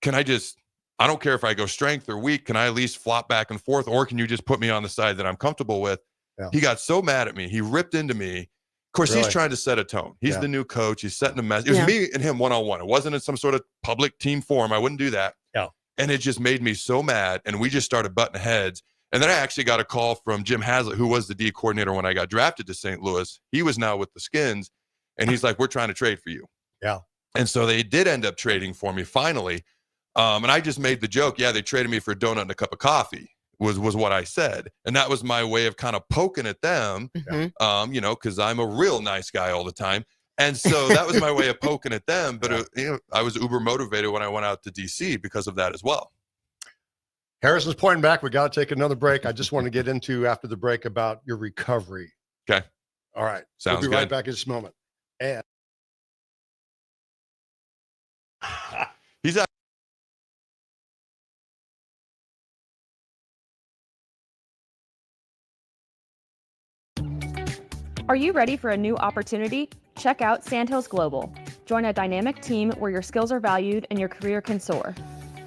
I don't care if I go strength or weak. Can I at least flop back and forth? Or can you just put me on the side that I'm comfortable with? Yeah. He got so mad at me. He ripped into me. Of course, He's trying to set a tone. He's the new coach. He's setting a message. It was me and him one-on-one. It wasn't in some sort of public team forum. I wouldn't do that. Yeah. And it just made me so mad. And we just started butting heads. And then I actually got a call from Jim Haslett, who was the D coordinator when I got drafted to St. Louis. He was now with the Skins. And he's like, we're trying to trade for you. Yeah. And so they did end up trading for me finally. And I just made the joke, they traded me for a donut and a cup of coffee was what I said. And that was my way of kind of poking at them, because I'm a real nice guy all the time. And so that was my way of poking at them. But I was uber motivated when I went out to DC because of that as well. Harrison's pointing back. We got to take another break. I just want to get into after the break about your recovery. Okay. All right. Sounds we'll be good. right back in just a moment. And he's out. Are you ready for a new opportunity? Check out Sandhills Global. Join a dynamic team where your skills are valued and your career can soar.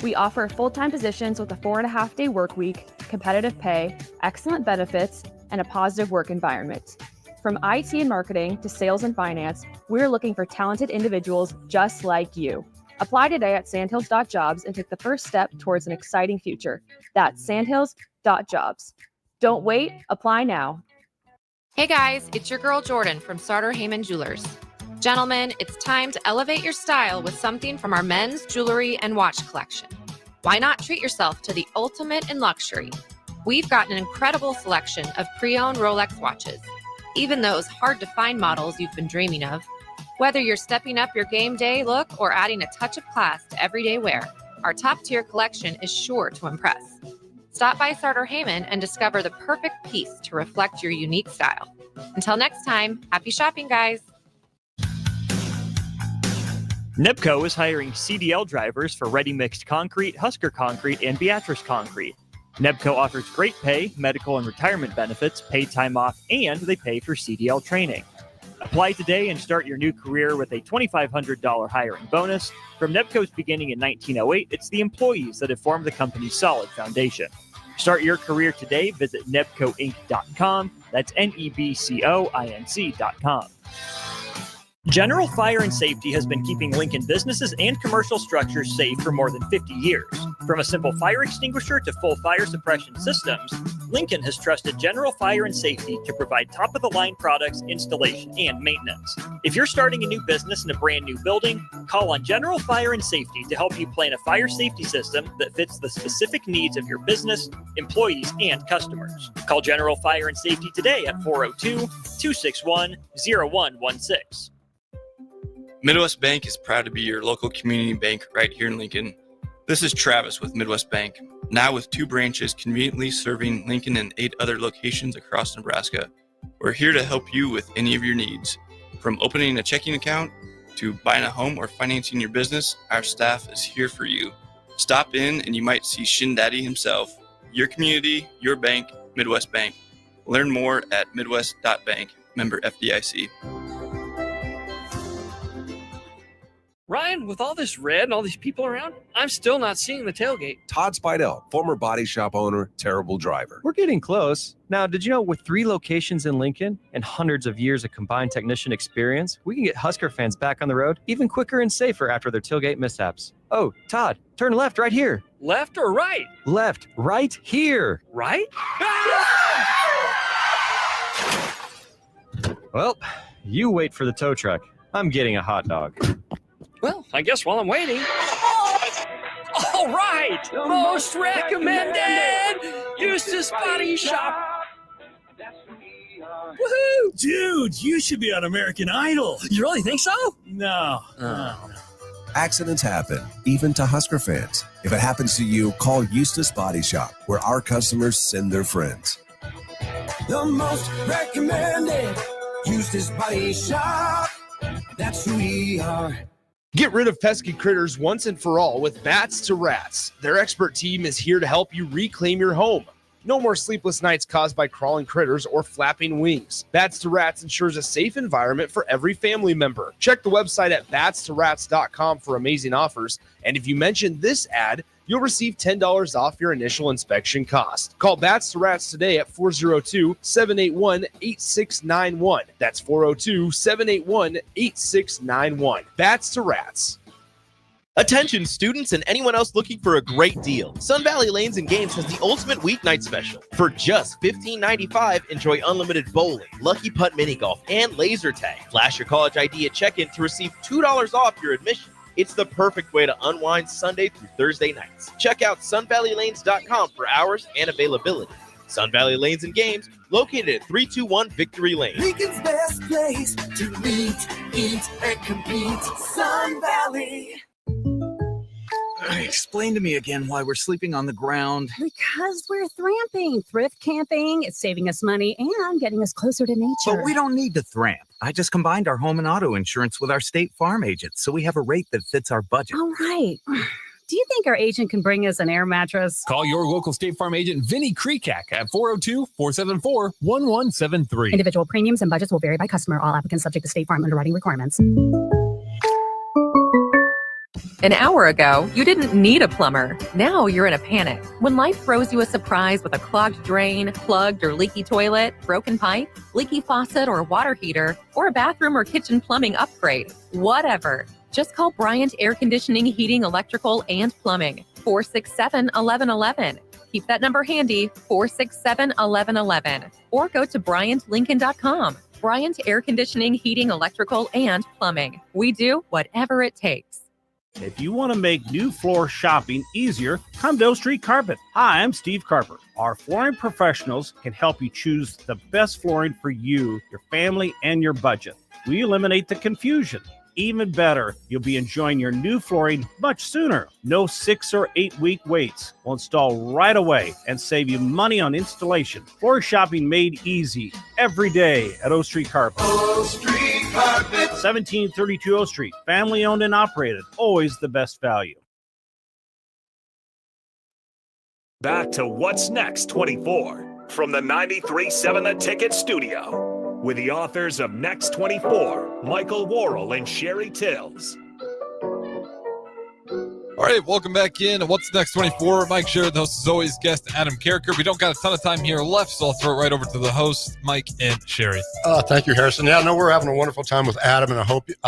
We offer full-time positions with a 4.5-day work week, competitive pay, excellent benefits, and a positive work environment. From IT and marketing to sales and finance, we're looking for talented individuals just like you. Apply today at sandhills.jobs and take the first step towards an exciting future. That's sandhills.jobs. Don't wait, apply now. Hey guys, it's your girl Jordan from Sartor Heyman Jewelers. Gentlemen, it's time to elevate your style with something from our men's jewelry and watch collection. Why not treat yourself to the ultimate in luxury? We've got an incredible selection of pre-owned Rolex watches, even those hard-to-find models you've been dreaming of. Whether you're stepping up your game day look or adding a touch of class to everyday wear, our top-tier collection is sure to impress. Stop by Sartor Heyman and discover the perfect piece to reflect your unique style. Until next time, happy shopping, guys. Nebco is hiring CDL drivers for Ready Mixed Concrete, Husker Concrete, and Beatrice Concrete. Nebco offers great pay, medical and retirement benefits, paid time off, and they pay for CDL training. Apply today and start your new career with a $2,500 hiring bonus. From Nebco's beginning in 1908, it's the employees that have formed the company's solid foundation. Start your career today. Visit nebcoinc.com. That's NEBCOINC.com. General Fire and Safety has been keeping Lincoln businesses and commercial structures safe for more than 50 years. From a simple fire extinguisher to full fire suppression systems, Lincoln has trusted General Fire and Safety to provide top-of-the-line products, installation, and maintenance. If you're starting a new business in a brand new building, call on General Fire and Safety to help you plan a fire safety system that fits the specific needs of your business, employees, and customers. Call General Fire and Safety today at 402-261-0116. Midwest Bank is proud to be your local community bank right here in Lincoln. This is Travis with Midwest Bank, now with 2 branches conveniently serving Lincoln and 8 other locations across Nebraska. We're here to help you with any of your needs. From opening a checking account to buying a home or financing your business, our staff is here for you. Stop in and you might see Shin Daddy himself. Your community, your bank, Midwest Bank. Learn more at midwest.bank, member FDIC. Ryan, with all this red and all these people around, I'm still not seeing the tailgate. Todd Spidell, former body shop owner, terrible driver. We're getting close. Now, did you know with 3 locations in Lincoln and hundreds of years of combined technician experience, we can get Husker fans back on the road even quicker and safer after their tailgate mishaps? Oh, Todd, turn left right here. Left or right? Left, right here. Right? Well, you wait for the tow truck. I'm getting a hot dog. Well, I guess while I'm waiting. All right! Most recommended! Eustace Body Shop! Woohoo! Dude, you should be on American Idol. You really think so? No. Accidents happen, even to Husker fans. If it happens to you, call Eustace Body Shop, where our customers send their friends. The most recommended Eustace Body Shop. That's who we are. Get rid of pesky critters once and for all with Bats to Rats. Their expert team is here to help you reclaim your home. No more sleepless nights caused by crawling critters or flapping wings. Bats to Rats ensures a safe environment for every family member. Check the website at batstoRats.com for amazing offers. And if you mention this ad, you'll receive $10 off your initial inspection cost. Call Bats to Rats today at 402-781-8691. That's 402-781-8691. Bats to Rats. Attention students and anyone else looking for a great deal. Sun Valley Lanes and Games has the ultimate weeknight special. For just $15.95, enjoy unlimited bowling, lucky putt mini golf, and laser tag. Flash your college ID at check-in to receive $2 off your admission. It's the perfect way to unwind Sunday through Thursday nights. Check out sunvalleylanes.com for hours and availability. Sun Valley Lanes and Games, located at 321 Victory Lane. Lincoln's best place to meet, eat, and compete. Sun Valley. Explain to me again why we're sleeping on the ground. Because we're thramping, thrift camping. It's saving us money and getting us closer to nature. But we don't need to thramp. I just combined our home and auto insurance with our State Farm agent, so we have a rate that fits our budget. All right. Do you think our agent can bring us an air mattress? Call your local State Farm agent, Vinny Krekak, at 402-474-1173. Individual premiums and budgets will vary by customer. All applicants subject to State Farm underwriting requirements. An hour ago, you didn't need a plumber. Now you're in a panic. When life throws you a surprise with a clogged drain, plugged or leaky toilet, broken pipe, leaky faucet or water heater, or a bathroom or kitchen plumbing upgrade, whatever. Just call Bryant Air Conditioning, Heating, Electrical, and Plumbing, 467-1111. Keep that number handy, 467-1111. Or go to BryantLincoln.com. Bryant Air Conditioning, Heating, Electrical, and Plumbing. We do whatever it takes. If you want to make new floor shopping easier, come to O Street Carpet. Hi, I'm Steve Carper. Our flooring professionals can help you choose the best flooring for you, your family, and your budget. We eliminate the confusion. Even better, you'll be enjoying your new flooring much sooner. No 6 or 8 week waits. We'll install right away and save you money on installation. Floor shopping made easy every day at O Street Carpet. O Street Carpet. 1732 O Street. Family owned and operated. Always the best value. Back to What's Next 24 from the 93.7 The Ticket studio with the authors of Next 24, Michael Worrell and Sherry Tills. All right, welcome back in. What's Next 24? Mike Sherry, the host, as always, guest Adam Carricker. We don't got a ton of time here left, so I'll throw it right over to the host, Mike and Sherry. Thank you, Harrison. Yeah, no, we're having a wonderful time with Adam, and I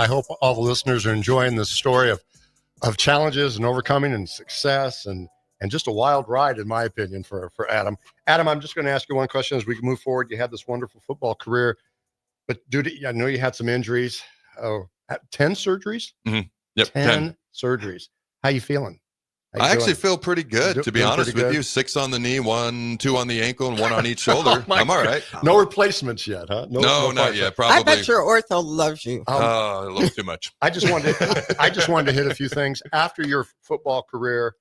hope all the listeners are enjoying this story of challenges and overcoming and success and just a wild ride, in my opinion, for Adam. Adam, I'm just going to ask you one question as we move forward. You had this wonderful football career, but I know you had some injuries. 10 surgeries? Mm-hmm. Yep, 10 surgeries. How you feeling? I actually feel pretty good, to be honest with you. 6 on the knee, 1, 2 on the ankle, and 1 on each shoulder. I'm all right. No replacements yet, huh? No, not yet. Probably. I bet your ortho loves you. A little too much. I just wanted to hit a few things after your football career.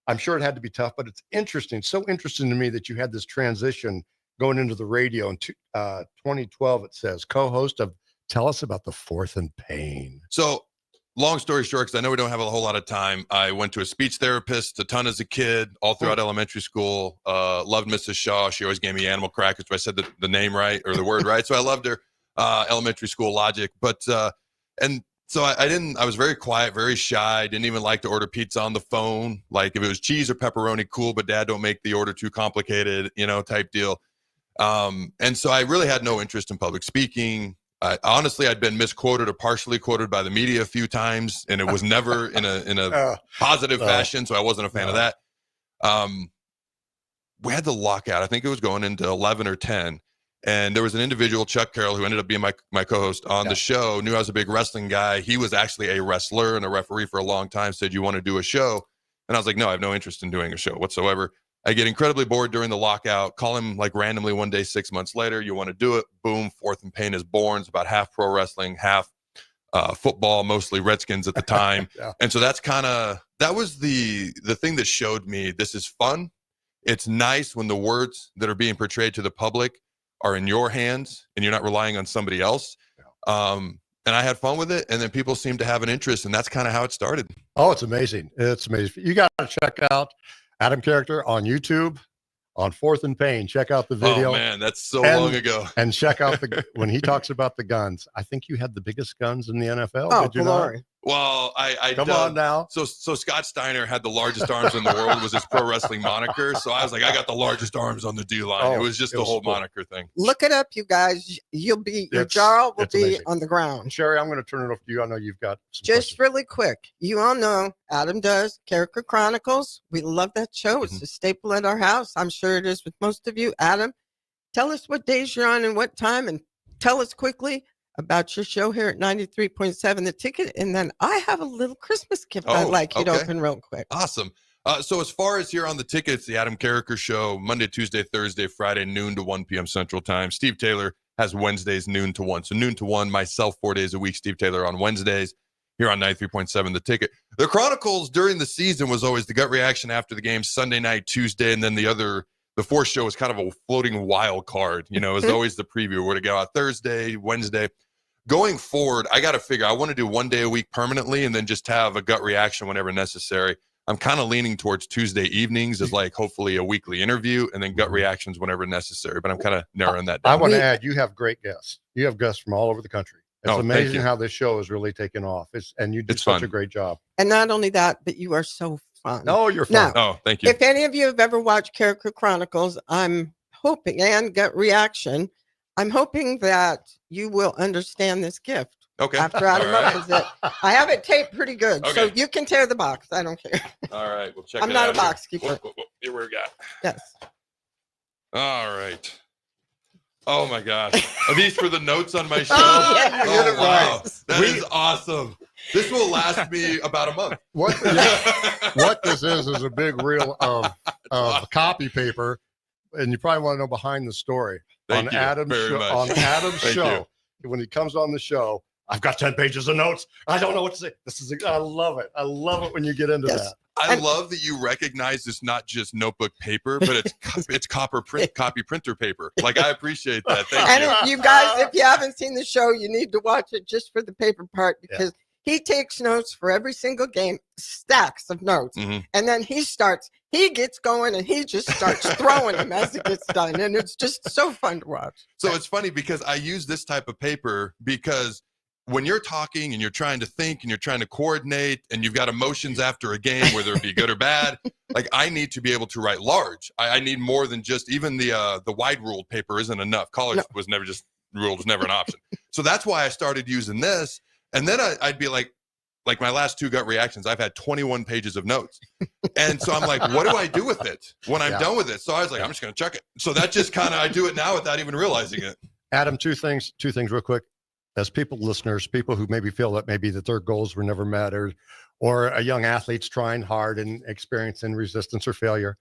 I'm sure it had to be tough, but it's interesting. So interesting to me that you had this transition going into the radio in 2012. It says co-host of Tell Us About the Fourth and Pain. So long story short, because I know we don't have a whole lot of time, I went to a speech therapist a ton as a kid, all throughout elementary school. Loved Mrs. Shaw. She always gave me animal crackers, so I said the name right or the word right. So I loved her. Elementary school logic. But and so I was very quiet, very shy. Didn't even like to order pizza on the phone. Like if it was cheese or pepperoni, cool, but Dad, don't make the order too complicated, type deal. And so I really had no interest in public speaking. Honestly, I'd been misquoted or partially quoted by the media a few times, and it was never in a positive fashion. So I wasn't a fan of that. We had the lockout. I think it was going into 11 or 10. And there was an individual, Chuck Carroll, who ended up being my co-host on the show, knew I was a big wrestling guy. He was actually a wrestler and a referee for a long time, said, you want to do a show? And I was like, no, I have no interest in doing a show whatsoever. I get incredibly bored during the lockout, call him like randomly one day, 6 months later, you want to do it? Boom, Fourth and Pain is born. It's about half pro wrestling, half football, mostly Redskins at the time. And so that was the thing that showed me this is fun. It's nice when the words that are being portrayed to the public are in your hands and you're not relying on somebody else. And I had fun with it. And then people seem to have an interest, and that's kind of how it started. Oh, it's amazing. It's amazing. You got to check out Adam Character on YouTube on Fourth and Pain. Check out the video. Oh man, that's so long ago. And check out when he talks about the guns. I think you had the biggest guns in the NFL. Oh, did you glory. Not? Well, I come on now. So Scott Steiner had the largest arms in the world, was his pro wrestling moniker. So I was like, I got the largest arms on the D line. It was just the whole moniker thing. Look it up, you guys. Your jaw will be amazing. On the ground. Sherry, I'm going to turn it over to you. I know you've got some just questions. really quick. You all know Adam does Character Chronicles. We love that show. It's a staple at our house. I'm sure it is with most of you. Adam, tell us what days you're on and what time, and tell us quickly about your show here at 93.7 The Ticket. And then I have a little Christmas gift I'd like you to open real quick. Awesome. So as far as here on The Ticket, it's the Adam Carricker Show, Monday, Tuesday, Thursday, Friday, noon to 1 p.m. Central Time. Steve Taylor has Wednesdays, noon to 1. So noon to 1, myself 4 days a week, Steve Taylor on Wednesdays here on 93.7 The Ticket. The Chronicles during the season was always the gut reaction after the game, Sunday night, Tuesday, and then the fourth show was kind of a floating wild card. It was always the preview. We're to go out Thursday, Wednesday. Going forward, I got to figure, I want to do 1 day a week permanently and then just have a gut reaction whenever necessary. I'm kind of leaning towards Tuesday evenings as like hopefully a weekly interview and then gut reactions whenever necessary. But I'm kind of narrowing that down. I want to add, you have great guests. You have guests from all over the country. It's thank amazing you. how this show is really taken off. And you do It's such fun. a great job. And not only that, but you are so fun. No, you're fun. Oh, thank you. If any of you have ever watched Character Chronicles, I'm hoping, and gut reaction, I'm hoping that you will understand this gift. Okay. After Adam All right. opens it. I have it taped pretty good. So Okay. you can tear the box. I don't care. All right, we'll check I'm it not out a box here. keeper. Here we got. Yes. All right. Oh my gosh. Are these for the notes on my show? Yeah. Oh, wow. That is awesome. This will last me about a month. What this is a big reel of copy paper, and you probably want to know behind the story. Thank you Adam's very show, much. on Adam's Thank show. When he comes on the show, I've got 10 pages of notes. I don't know what to say. I love it. I love it when you get into that. I love that you recognize it's not just notebook paper, but it's copy printer paper. Like, I appreciate that. Thank And you. you guys, if you haven't seen the show, you need to watch it just for the paper part because he takes notes for every single game, stacks of notes. Mm-hmm. And then he gets going and he just starts throwing them as it gets done. And it's just so fun to watch. So it's funny because I use this type of paper because when you're talking and you're trying to think and you're trying to coordinate and you've got emotions after a game, whether it be good or bad, like I need to be able to write large. I need more than just even the wide ruled paper isn't enough. College was never an option. So that's why I started using this. And then I'd be like my last two gut reactions, I've had 21 pages of notes. And so I'm like, what do I do with it when I'm done with it? So I was like, I'm just going to chuck it. So that just kind of, I do it now without even realizing it. Adam, two things real quick. As listeners, people who maybe feel that maybe that their goals were never met, or a young athlete's trying hard and experiencing resistance or failure.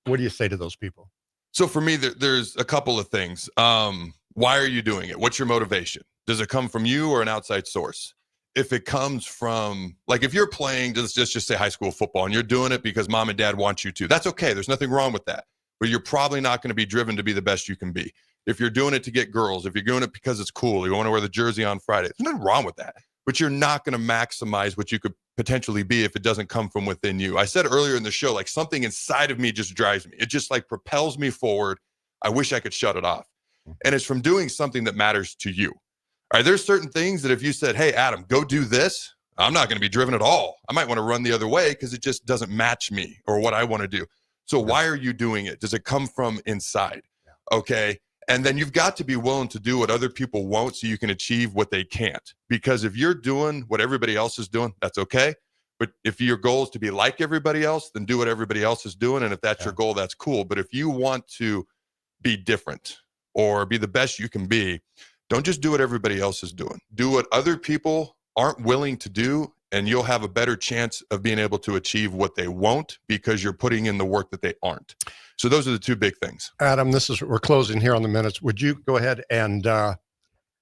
What do you say to those people? So for me, there's a couple of things. Why are you doing it? What's your motivation? Does it come from you or an outside source? If it comes from, like, if you're playing, let's just say high school football, and you're doing it because mom and dad want you to, that's okay. There's nothing wrong with that. But you're probably not going to be driven to be the best you can be. If you're doing it to get girls, if you're doing it because it's cool, you want to wear the jersey on Friday, there's nothing wrong with that. But you're not going to maximize what you could potentially be if it doesn't come from within you. I said earlier in the show, like, something inside of me just drives me. It just like propels me forward. I wish I could shut it off. And it's from doing something that matters to you. All right, there's certain things that if you said, hey, Adam, go do this, I'm not going to be driven at all. I might want to run the other way because it just doesn't match me or what I want to do. So why are you doing it? Does it come from inside? Okay. And then you've got to be willing to do what other people won't so you can achieve what they can't. Because if you're doing what everybody else is doing, that's okay. But if your goal is to be like everybody else, then do what everybody else is doing. And if that's your goal, that's cool. But if you want to be different or be the best you can be, don't just do what everybody else is doing. Do what other people aren't willing to do, and you'll have a better chance of being able to achieve what they won't because you're putting in the work that they aren't. So those are the two big things. Adam, we're closing here on the minutes. Would you go ahead and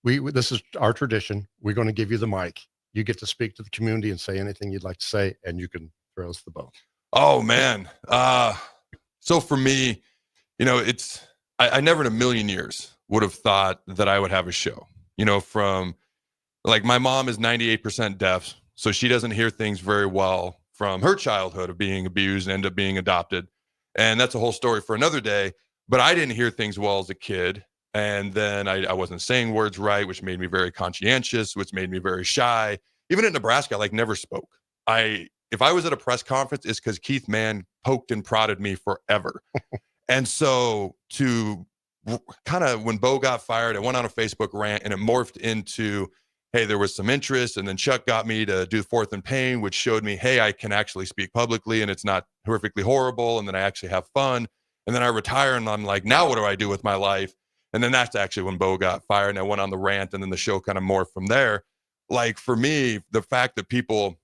this is our tradition. We're going to give you the mic. You get to speak to the community and say anything you'd like to say, and you can throw us the bone. Oh man. So for me, I never in a million years would have thought that I would have a show, from like my mom is 98% deaf. So she doesn't hear things very well from her childhood of being abused and end up being adopted. And that's a whole story for another day. But I didn't hear things well as a kid. And then I wasn't saying words right, which made me very conscientious, which made me very shy. Even in Nebraska, I never spoke. If I was at a press conference, it's because Keith Mann poked and prodded me forever. And so to kind of, when Bo got fired, I went on a Facebook rant and it morphed into, hey, there was some interest. And then Chuck got me to do Fourth and Pain, which showed me, hey, I can actually speak publicly and it's not horrifically horrible. And then I actually have fun. And then I retire and I'm like, now what do I do with my life? And then that's actually when Bo got fired and I went on the rant and then the show kind of morphed from there. Like for me, the fact that people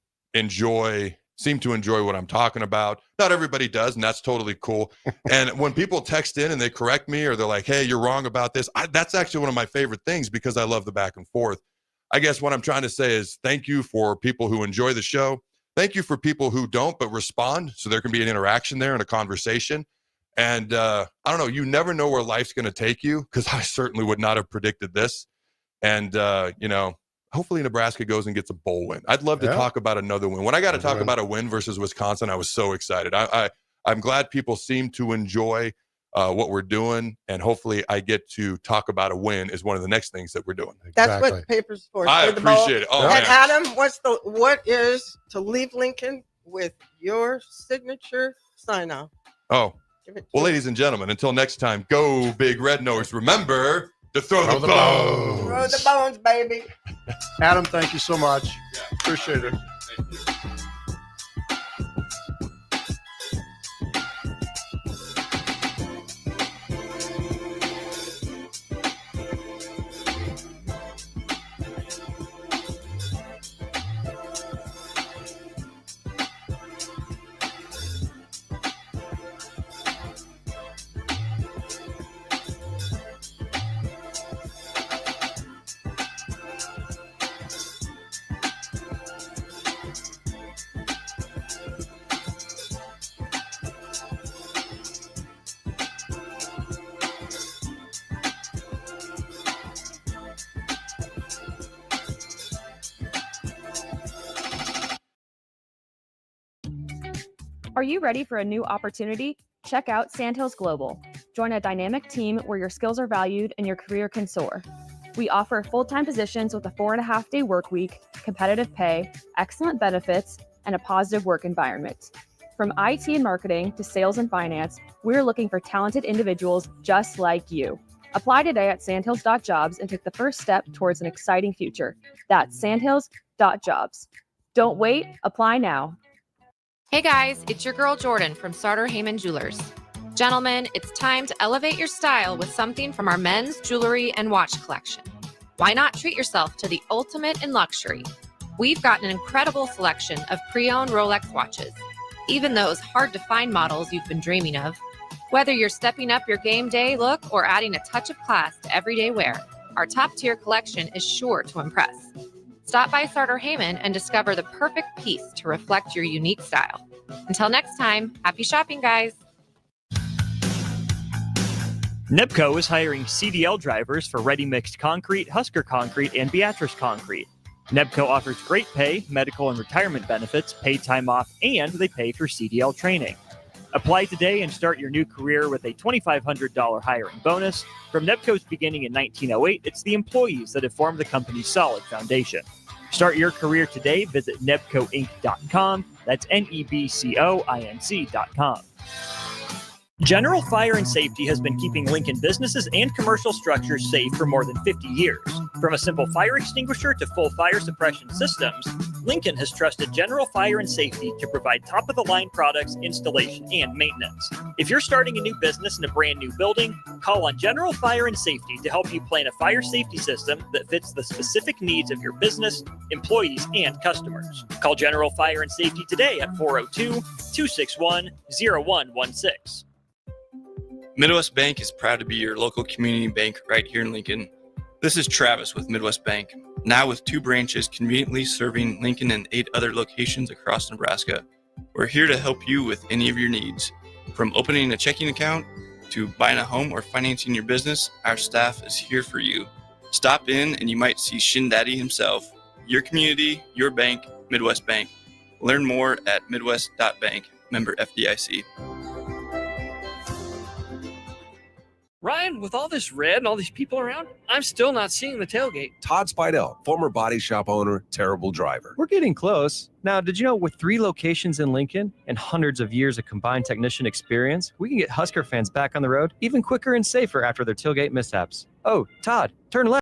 seem to enjoy what I'm talking about. Not everybody does, and that's totally cool. And when people text in and they correct me or they're like, hey, you're wrong about this, that's actually one of my favorite things because I love the back and forth. I guess what I'm trying to say is thank you for people who enjoy the show. Thank you for people who don't but respond so there can be an interaction there and a conversation. And I don't know, you never know where life's going to take you because I certainly would not have predicted this. And, hopefully Nebraska goes and gets a bowl win. I'd love to talk about another win. When I got to talk about a win versus Wisconsin, I was so excited. I'm glad people seem to enjoy what we're doing, and hopefully I get to talk about a win is one of the next things that we're doing. That's what the paper's for. I for the bowl. appreciate it. Oh, and man. Adam, what is to leave Lincoln with your signature sign off? Oh, well, ladies and gentlemen, until next time, go Big Red Nose. Remember to throw the bones. Throw the bones, baby. Adam, thank you so much. Appreciate it. Are you ready for a new opportunity? Check out Sandhills Global. Join a dynamic team where your skills are valued and your career can soar. We offer full-time positions with a 4.5-day work week, competitive pay, excellent benefits, and a positive work environment. From IT and marketing to sales and finance, we're looking for talented individuals just like you. Apply today at sandhills.jobs and take the first step towards an exciting future. That's sandhills.jobs. Don't wait, apply now. Hey guys, it's your girl Jordan from Sartor Heyman Jewelers. Gentlemen, it's time to elevate your style with something from our men's jewelry and watch collection. Why not treat yourself to the ultimate in luxury? We've got an incredible selection of pre-owned Rolex watches, even those hard-to-find models you've been dreaming of. Whether you're stepping up your game day look or adding a touch of class to everyday wear, our top-tier collection is sure to impress. Stop by Sartor Heyman and discover the perfect piece to reflect your unique style. Until next time, happy shopping, guys. NEPCO is hiring CDL drivers for ready mixed concrete, Husker Concrete, and Beatrice Concrete. NEPCO offers great pay, medical and retirement benefits, paid time off, and they pay for CDL training. Apply today and start your new career with a $2,500 hiring bonus. From NEPCO's beginning in 1908, it's the employees that have formed the company's solid foundation. Start your career today. Visit nebcoinc.com. That's NEBCOINC.com. General Fire and Safety has been keeping Lincoln businesses and commercial structures safe for more than 50 years. From a simple fire extinguisher to full fire suppression systems, Lincoln has trusted General Fire and Safety to provide top-of-the-line products, installation, and maintenance. If you're starting a new business in a brand new building, call on General Fire and Safety to help you plan a fire safety system that fits the specific needs of your business, employees, and customers. Call General Fire and Safety today at 402-261-0116. Midwest Bank is proud to be your local community bank right here in Lincoln. This is Travis with Midwest Bank, now with 2 branches conveniently serving Lincoln and 8 other locations across Nebraska. We're here to help you with any of your needs. From opening a checking account to buying a home or financing your business, our staff is here for you. Stop in and you might see Shin Daddy himself. Your community, your bank, Midwest Bank. Learn more at midwest.bank, member FDIC. Ryan, with all this red and all these people around, I'm still not seeing the tailgate. Todd Spidell, former body shop owner, terrible driver. We're getting close. Now, did you know with 3 locations in Lincoln and hundreds of years of combined technician experience, we can get Husker fans back on the road even quicker and safer after their tailgate mishaps? Oh, Todd, turn left.